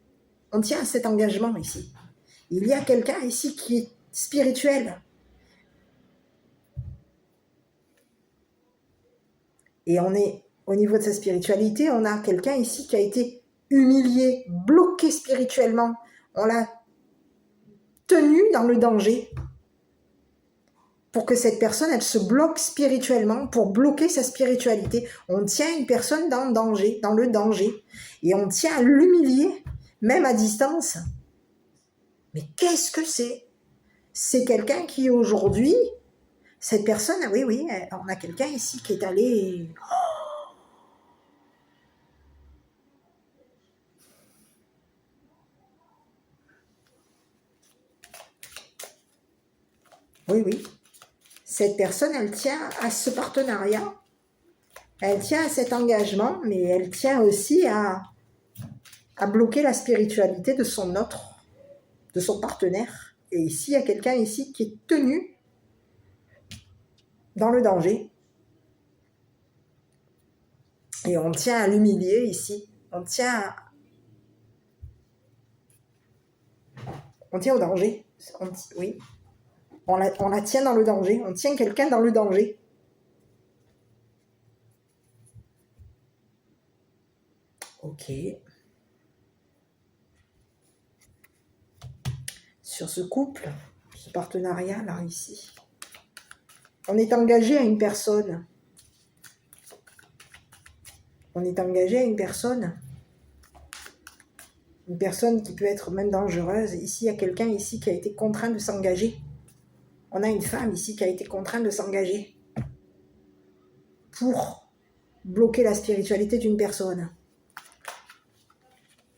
On tient à cet engagement ici. Il y a quelqu'un ici qui est spirituel. Et on est, au niveau de sa spiritualité, on a quelqu'un ici qui a été humilié, bloqué spirituellement. On l'a tenu dans le danger. Pour que cette personne, elle se bloque spirituellement, pour bloquer sa spiritualité. On tient une personne dans le danger. Et on tient à l'humilier, même à distance. Mais qu'est-ce que c'est? C'est quelqu'un qui aujourd'hui, cette personne, oui, on a quelqu'un ici qui est allé... Oui. Cette personne, elle tient à ce partenariat, elle tient à cet engagement, mais elle tient aussi à bloquer la spiritualité de son autre, de son partenaire. Et ici, il y a quelqu'un ici qui est tenu dans le danger. Et on tient à l'humilier ici. On tient au danger. Oui. On la tient dans le danger. On tient quelqu'un dans le danger. Ok. Sur ce couple, ce partenariat là, ici, on est engagé à une personne. On est engagé à une personne qui peut être même dangereuse. Ici, il y a quelqu'un ici qui a été contraint de s'engager. On a une femme ici qui a été contrainte de s'engager pour bloquer la spiritualité d'une personne.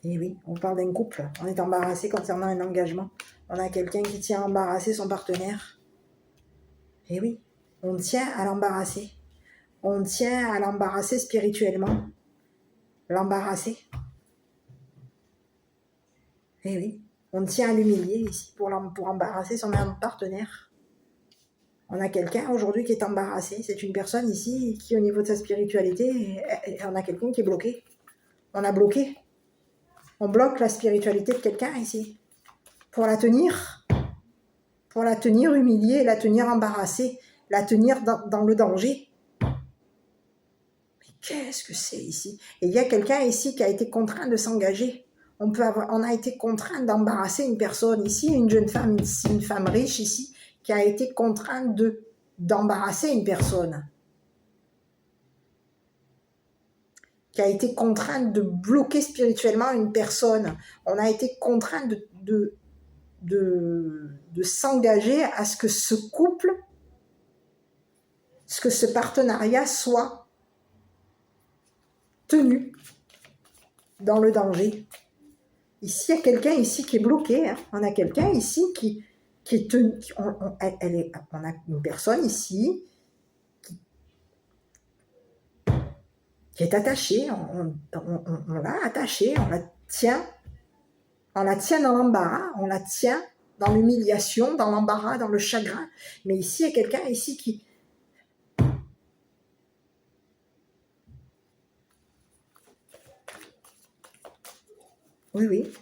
Et oui, on parle d'un couple. On est embarrassé concernant un engagement. On a quelqu'un qui tient à embarrasser son partenaire. Et oui, on tient à l'embarrasser. On tient à l'embarrasser spirituellement. L'embarrasser. Et oui, on tient à l'humilier ici pour embarrasser son partenaire. On a quelqu'un aujourd'hui qui est embarrassé. C'est une personne ici qui, au niveau de sa spiritualité, on a quelqu'un qui est bloqué. On a bloqué. On bloque la spiritualité de quelqu'un ici. Pour la tenir humiliée, la tenir embarrassée, la tenir dans le danger. Mais qu'est-ce que c'est ici? Et il y a quelqu'un ici qui a été contraint de s'engager. On a été contraint d'embarrasser une personne ici, une jeune femme, une femme riche ici, qui a été contrainte d'embarrasser une personne. Qui a été contrainte de bloquer spirituellement une personne. On a été contraint de s'engager à ce que ce couple, ce que ce partenariat soit tenu dans le danger. Ici, il y a quelqu'un ici qui est bloqué. Hein. On a quelqu'un ici qui est tenu. On a une personne ici qui est attachée. On l'a attachée, on la tient dans l'embarras, on la tient dans l'humiliation, dans l'embarras, dans le chagrin. Mais ici, il y a quelqu'un ici qui... Oui.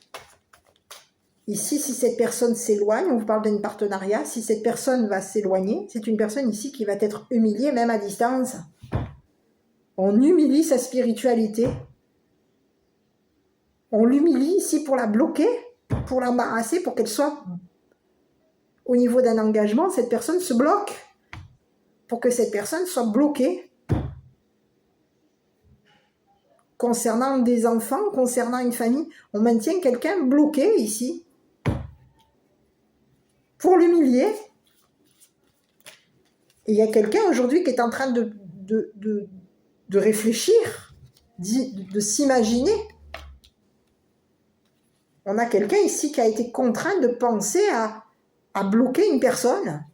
Ici, si cette personne s'éloigne, on vous parle d'un partenariat, si cette personne va s'éloigner, c'est une personne ici qui va être humiliée, même à distance. On humilie sa spiritualité. On l'humilie ici pour la bloquer, pour l'embarrasser, pour qu'elle soit au niveau d'un engagement, cette personne se bloque. Pour que cette personne soit bloquée. Concernant des enfants, concernant une famille, on maintient quelqu'un bloqué ici. Pour l'humilier. Et il y a quelqu'un aujourd'hui qui est en train de réfléchir, de s'imaginer. On a quelqu'un ici qui a été contraint de penser à bloquer une personne.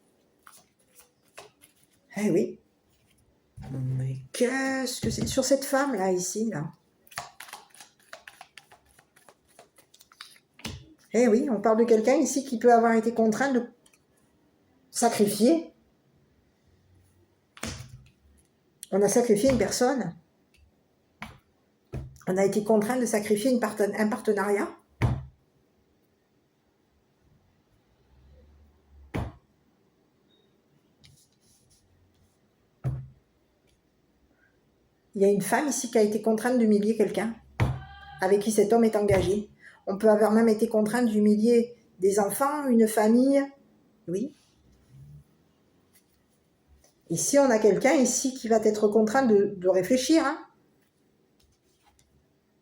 Eh oui. Mais qu'est-ce que c'est sur cette femme-là, ici, là? Eh oui, on parle de quelqu'un ici qui peut avoir été contraint de sacrifier. On a sacrifié une personne. On a été contraint de sacrifier un partenariat. Il y a une femme ici qui a été contrainte d'humilier quelqu'un avec qui cet homme est engagé. On peut avoir même été contraint d'humilier des enfants, une famille. Oui. Ici, on a quelqu'un ici qui va être contraint de réfléchir. Hein.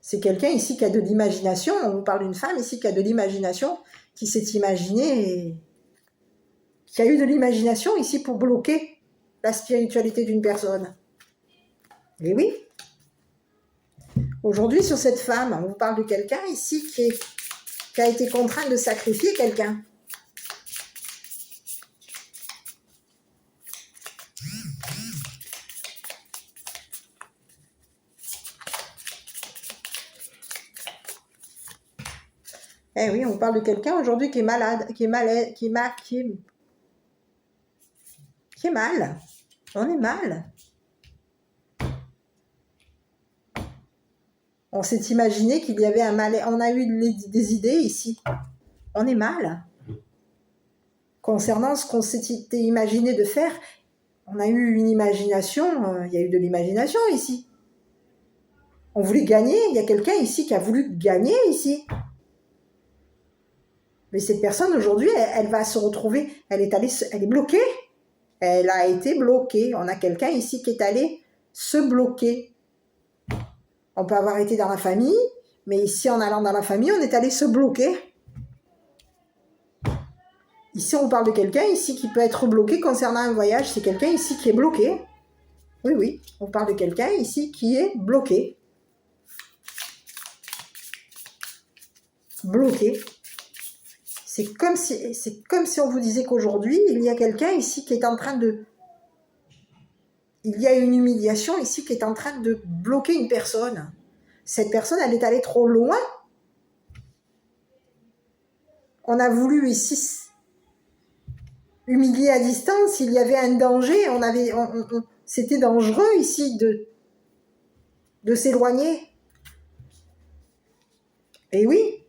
C'est quelqu'un ici qui a de l'imagination. On vous parle d'une femme ici qui a de l'imagination, qui s'est imaginée, qui a eu de l'imagination ici pour bloquer la spiritualité d'une personne. Et oui. Aujourd'hui, sur cette femme, on vous parle de quelqu'un ici qui a été contraint de sacrifier quelqu'un. Eh oui, on parle de quelqu'un aujourd'hui qui est malade, qui est malade, qui est mal. On est mal. On s'est imaginé qu'il y avait un mal. On a eu des idées ici. On est mal. Concernant ce qu'on s'était imaginé de faire, on a eu une imagination. Il y a eu de l'imagination ici. On voulait gagner. Il y a quelqu'un ici qui a voulu gagner ici. Mais cette personne aujourd'hui, elle va se retrouver. Elle est bloquée. Elle a été bloquée. On a quelqu'un ici qui est allé se bloquer. On peut avoir été dans la famille, mais ici, en allant dans la famille, on est allé se bloquer. Ici, on parle de quelqu'un ici qui peut être bloqué concernant un voyage. C'est quelqu'un ici qui est bloqué. Oui, oui, on parle de quelqu'un ici qui est bloqué. Bloqué. C'est comme si on vous disait qu'aujourd'hui, il y a quelqu'un ici qui est en train de... Il y a une humiliation ici qui est en train de bloquer une personne. Cette personne, elle est allée trop loin. On a voulu ici humilier à distance. Il y avait un danger. C'était dangereux ici de s'éloigner. Et oui,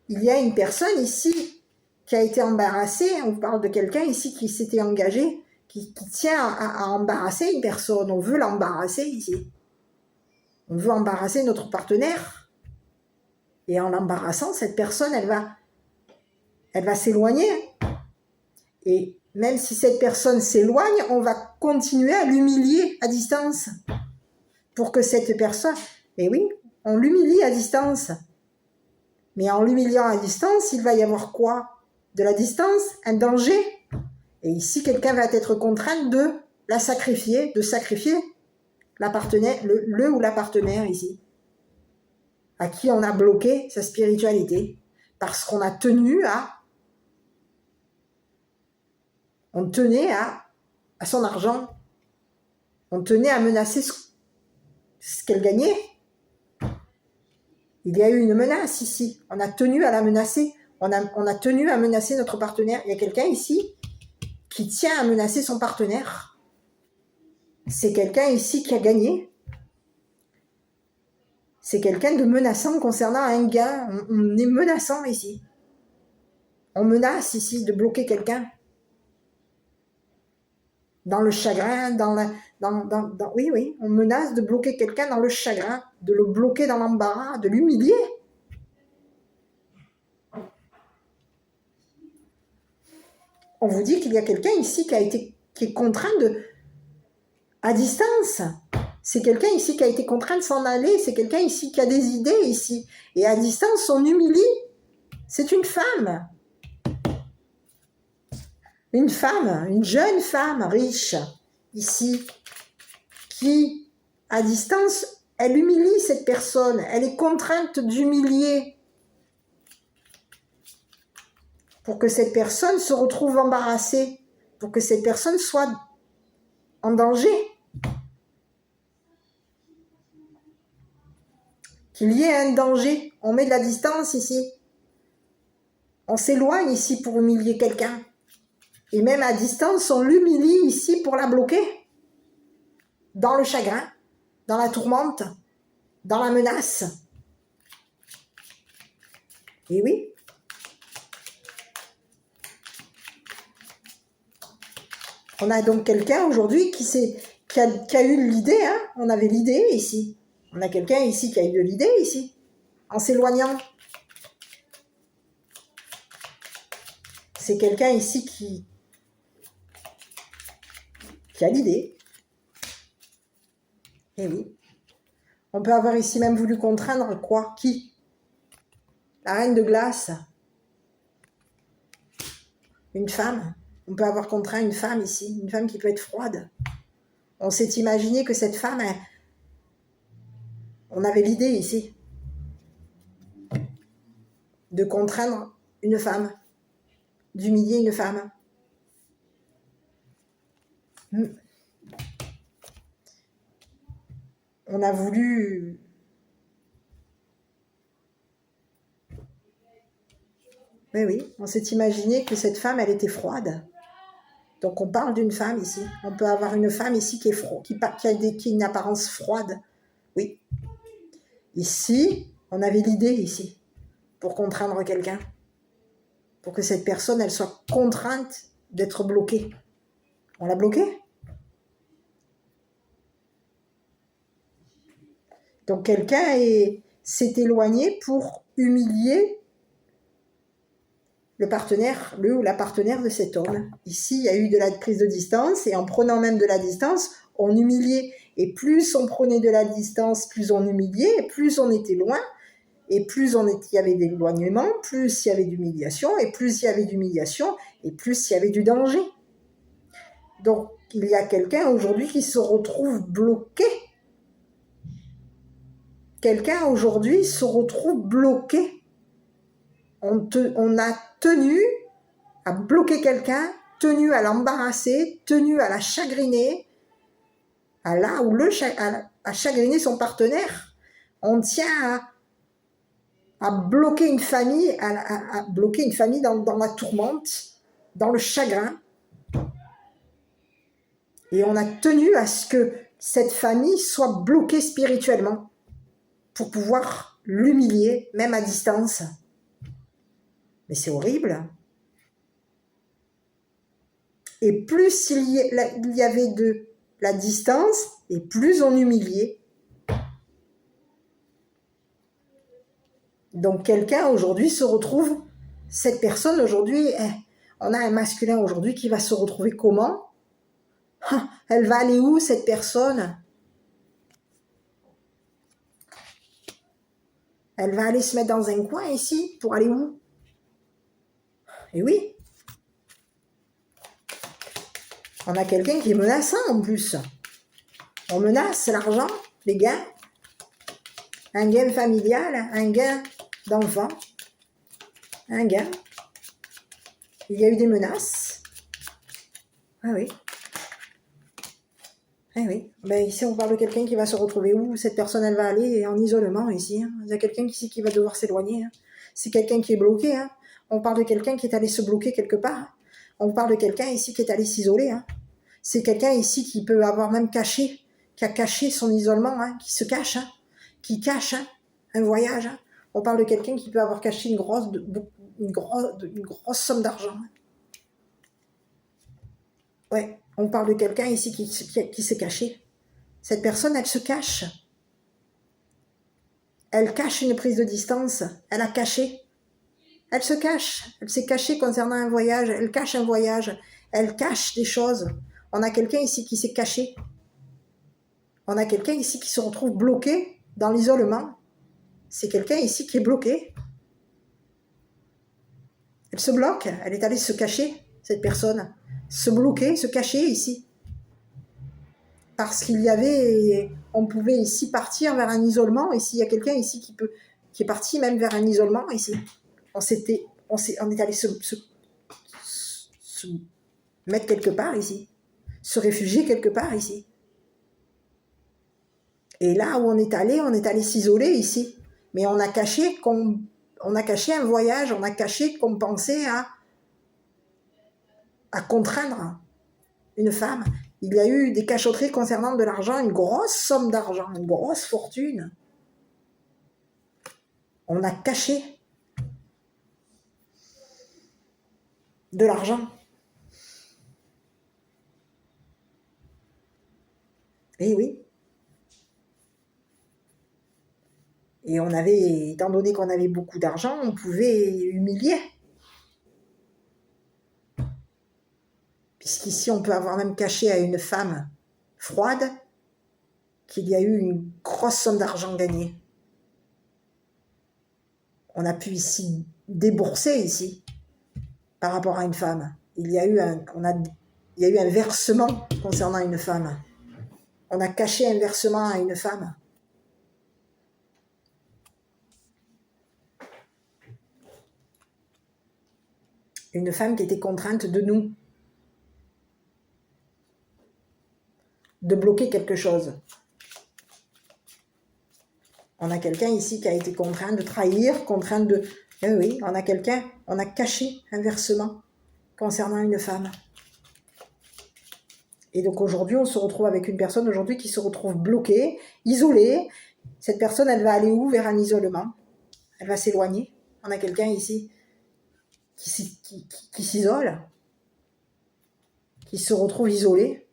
il y a une personne ici qui a été embarrassée. On parle de quelqu'un ici qui s'était engagé, qui tient à embarrasser une personne. On veut l'embarrasser ici. On veut embarrasser notre partenaire. Et en l'embarrassant, cette personne, elle va s'éloigner. Et même si cette personne s'éloigne, on va continuer à l'humilier à distance. Pour que cette personne... Et oui, on l'humilie à distance. Mais en l'humiliant à distance, il va y avoir quoi? De la distance, un danger. Et ici, quelqu'un va être contraint de la sacrifier, de sacrifier la partenaire, le ou la partenaire ici, à qui on a bloqué sa spiritualité, parce qu'on a tenu à... On tenait à son argent. On tenait à menacer ce qu'elle gagnait. Il y a eu une menace ici. On a tenu à la menacer. On a tenu à menacer notre partenaire. Il y a quelqu'un ici qui tient à menacer son partenaire. C'est quelqu'un ici qui a gagné. C'est quelqu'un de menaçant concernant un gain. On est menaçant ici. On menace ici de bloquer quelqu'un. Dans le chagrin, oui, on menace de bloquer quelqu'un dans le chagrin, de le bloquer dans l'embarras, de l'humilier. On vous dit qu'il y a quelqu'un ici qui est contraint à distance. C'est quelqu'un ici qui a été contraint de s'en aller. C'est quelqu'un ici qui a des idées ici. Et à distance, on humilie. C'est une femme. Une femme, une jeune femme riche, ici, qui, à distance, elle humilie cette personne. Elle est contrainte d'humilier pour que cette personne se retrouve embarrassée, pour que cette personne soit en danger. Qu'il y ait un danger. On met de la distance ici. On s'éloigne ici pour humilier quelqu'un. Et même à distance, on l'humilie ici pour la bloquer. Dans le chagrin, dans la tourmente, dans la menace. Et oui. On a donc quelqu'un aujourd'hui qui a eu l'idée, hein. On avait l'idée ici. On a quelqu'un ici qui a eu de l'idée ici, en s'éloignant. C'est quelqu'un ici qui a l'idée. Eh oui. On peut avoir ici même voulu contraindre quoi? Qui? La reine de glace. Une femme. On peut avoir contraint une femme ici. Une femme qui peut être froide. On s'est imaginé que cette femme, on avait l'idée ici de contraindre une femme, d'humilier une femme. On a voulu... Mais oui, on s'est imaginé que cette femme, elle était froide. Donc on parle d'une femme ici. On peut avoir une femme ici qui est froide, qui a une apparence froide. Oui. Ici, on avait l'idée ici, pour contraindre quelqu'un. Pour que cette personne, elle soit contrainte d'être bloquée. On l'a bloquée? Donc quelqu'un s'est éloigné pour humilier le partenaire, le ou la partenaire de cet homme. Ici, il y a eu de la prise de distance, et en prenant même de la distance, on humiliait. Et plus on prenait de la distance, plus on humiliait, et plus on était loin, et plus il y avait d'éloignement, plus il y avait d'humiliation, et plus il y avait d'humiliation, et plus il y avait du danger. Donc, il y a quelqu'un aujourd'hui qui se retrouve bloqué. Quelqu'un aujourd'hui se retrouve bloqué. On a tenu à bloquer quelqu'un, tenu à l'embarrasser, tenu à la chagriner, à chagriner son partenaire. On tient à bloquer une famille, à bloquer une famille dans la tourmente, dans le chagrin. Et on a tenu à ce que cette famille soit bloquée spirituellement pour pouvoir l'humilier, même à distance. Mais c'est horrible. Et plus il y avait de la distance, et plus on humiliait. Donc quelqu'un aujourd'hui se retrouve, cette personne aujourd'hui, on a un masculin aujourd'hui qui va se retrouver comment? Elle va aller où cette personne? Elle va aller se mettre dans un coin ici, pour aller où? Et oui. On a quelqu'un qui est menaçant en plus. On menace l'argent, les gains, un gain familial, un gain d'enfant, un gain. Il y a eu des menaces. Ah oui. Ah oui. Ben ici, on parle de quelqu'un qui va se retrouver où? Cette personne, elle va aller en isolement ici. Il y a quelqu'un ici qui va devoir s'éloigner. C'est quelqu'un qui est bloqué. On parle de quelqu'un qui est allé se bloquer quelque part. On parle de quelqu'un ici qui est allé s'isoler. C'est quelqu'un ici qui peut avoir même caché, qui a caché son isolement, qui se cache, qui cache un voyage. On parle de quelqu'un qui peut avoir caché une grosse somme d'argent. Ouais, on parle de quelqu'un ici qui s'est caché. Cette personne, elle se cache. Elle cache une prise de distance. Elle a caché. Elle se cache. Elle s'est cachée concernant un voyage. Elle cache un voyage. Elle cache des choses. On a quelqu'un ici qui s'est caché. On a quelqu'un ici qui se retrouve bloqué dans l'isolement. C'est quelqu'un ici qui est bloqué. Elle se bloque. Elle est allée se cacher, cette personne. Se bloquer, se cacher ici. Parce qu'il y avait... On pouvait ici partir vers un isolement. Ici, il y a quelqu'un ici qui est parti même vers un isolement ici. On est allé se mettre quelque part ici. Se réfugier quelque part ici. Et là où on est allé s'isoler ici. Mais on a caché un voyage, on a caché qu'on pensait à contraindre une femme. Il y a eu des cachotteries concernant de l'argent, une grosse somme d'argent, une grosse fortune. On a caché de l'argent. Eh oui. Et on avait, étant donné qu'on avait beaucoup d'argent, on pouvait humilier. puisqu'ici on peut avoir même caché à une femme froide qu'il y a eu une grosse somme d'argent gagnée. On a pu ici débourser ici par rapport à une femme. Il y a eu un versement concernant une femme. On a caché un versement à une femme. Une femme qui était contrainte de nous, de bloquer quelque chose. On a quelqu'un ici qui a été contraint de trahir, contraint de... Eh oui, on a caché un versement concernant une femme. Et donc aujourd'hui, on se retrouve avec une personne aujourd'hui qui se retrouve bloquée, isolée. Cette personne, elle va aller où? Vers un isolement. Elle va s'éloigner. On a quelqu'un ici qui s'isole, qui se retrouve isolé,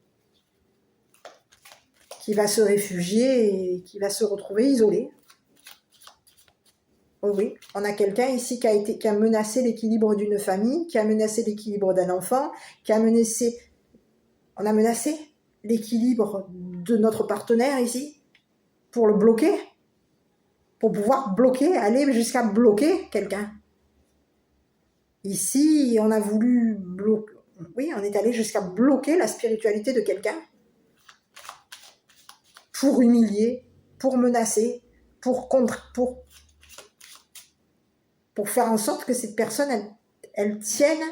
qui va se réfugier et qui va se retrouver isolé. Oh oui, on a quelqu'un ici qui a menacé l'équilibre d'une famille, qui a menacé l'équilibre d'un enfant, on a menacé l'équilibre de notre partenaire ici pour le bloquer, pour pouvoir bloquer, aller jusqu'à bloquer quelqu'un. Ici, on a voulu bloquer, oui, on est allé jusqu'à bloquer la spiritualité de quelqu'un pour humilier, pour menacer, pour faire en sorte que cette personne, elle tienne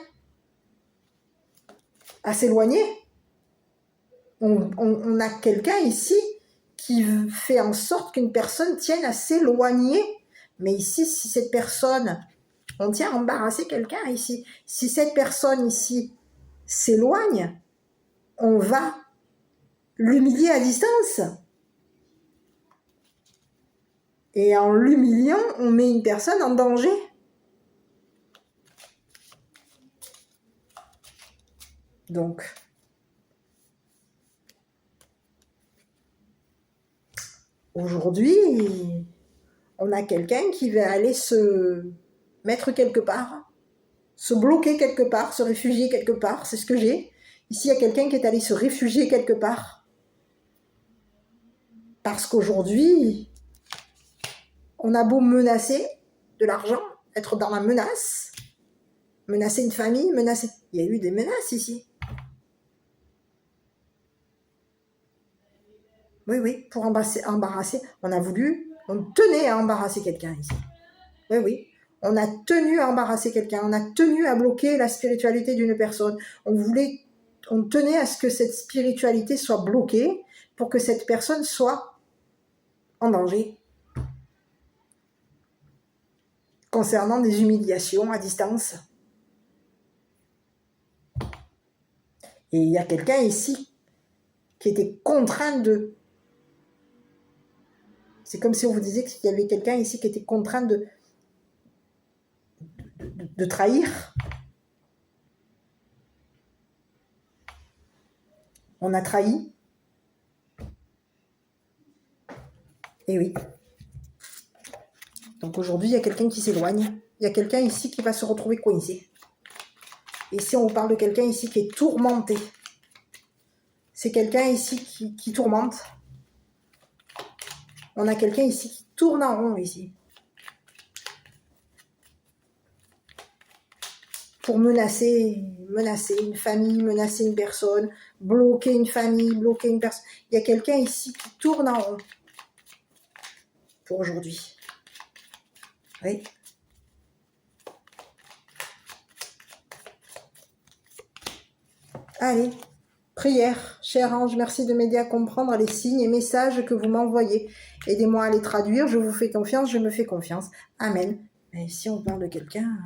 à s'éloigner. On a quelqu'un ici qui fait en sorte qu'une personne tienne à s'éloigner. Mais ici, si cette personne, on tient à embarrasser quelqu'un ici, si cette personne ici s'éloigne, on va l'humilier à distance. Et en l'humiliant, on met une personne en danger. Donc, aujourd'hui, on a quelqu'un qui va aller se mettre quelque part, se bloquer quelque part, se réfugier quelque part, c'est ce que j'ai. Ici, il y a quelqu'un qui est allé se réfugier quelque part. Parce qu'aujourd'hui, on a beau menacer de l'argent, être dans la menace, menacer une famille, menacer... Il y a eu des menaces ici. Oui, pour embarrasser. On tenait à embarrasser quelqu'un ici. Oui. On a tenu à embarrasser quelqu'un, on a tenu à bloquer la spiritualité d'une personne. On tenait à ce que cette spiritualité soit bloquée pour que cette personne soit en danger. Concernant des humiliations à distance. Et il y a quelqu'un ici qui était contraint de... C'est comme si on vous disait qu'il y avait quelqu'un ici qui était contraint de trahir. On a trahi. Et oui. Donc aujourd'hui, il y a quelqu'un qui s'éloigne. Il y a quelqu'un ici qui va se retrouver coincé. Et si on vous parle de quelqu'un ici qui est tourmenté, c'est quelqu'un ici qui tourmente. On a quelqu'un ici qui tourne en rond ici. Pour menacer une famille, menacer une personne, bloquer une famille, bloquer une personne. Il y a quelqu'un ici qui tourne en rond. Pour aujourd'hui. Oui. Allez, prière. Cher ange, merci de m'aider à comprendre les signes et messages que vous m'envoyez. Aidez-moi à les traduire. Je vous fais confiance, je me fais confiance. Amen. Et si on parle de quelqu'un...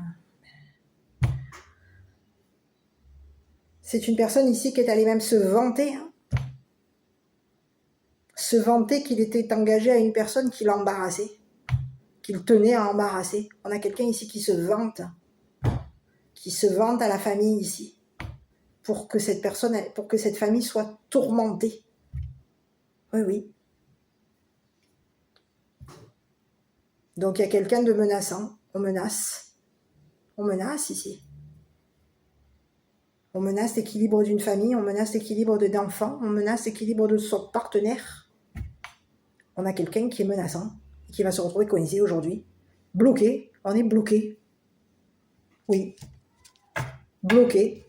C'est une personne ici qui est allée même se vanter. Se vanter qu'il était engagé à une personne qui l'embarrassait. Qu'il tenait à embarrasser. On a quelqu'un ici qui se vante. Qui se vante à la famille ici. Pour que cette famille soit tourmentée. Oui. Donc il y a quelqu'un de menaçant. On menace ici. On menace l'équilibre d'une famille, on menace l'équilibre d'enfants, on menace l'équilibre de son partenaire. On a quelqu'un qui est menaçant, qui va se retrouver coincé aujourd'hui. Bloqué, on est bloqué. Oui, bloqué.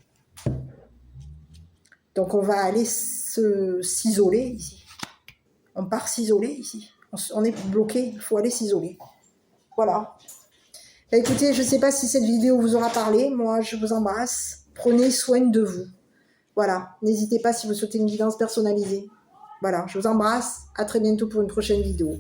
Donc on va aller s'isoler ici. On part s'isoler ici. On est bloqué, il faut aller s'isoler. Voilà. Bah, écoutez, je ne sais pas si cette vidéo vous aura parlé. Moi, je vous embrasse. Prenez soin de vous. Voilà. N'hésitez pas si vous souhaitez une guidance personnalisée. Voilà. Je vous embrasse. À très bientôt pour une prochaine vidéo.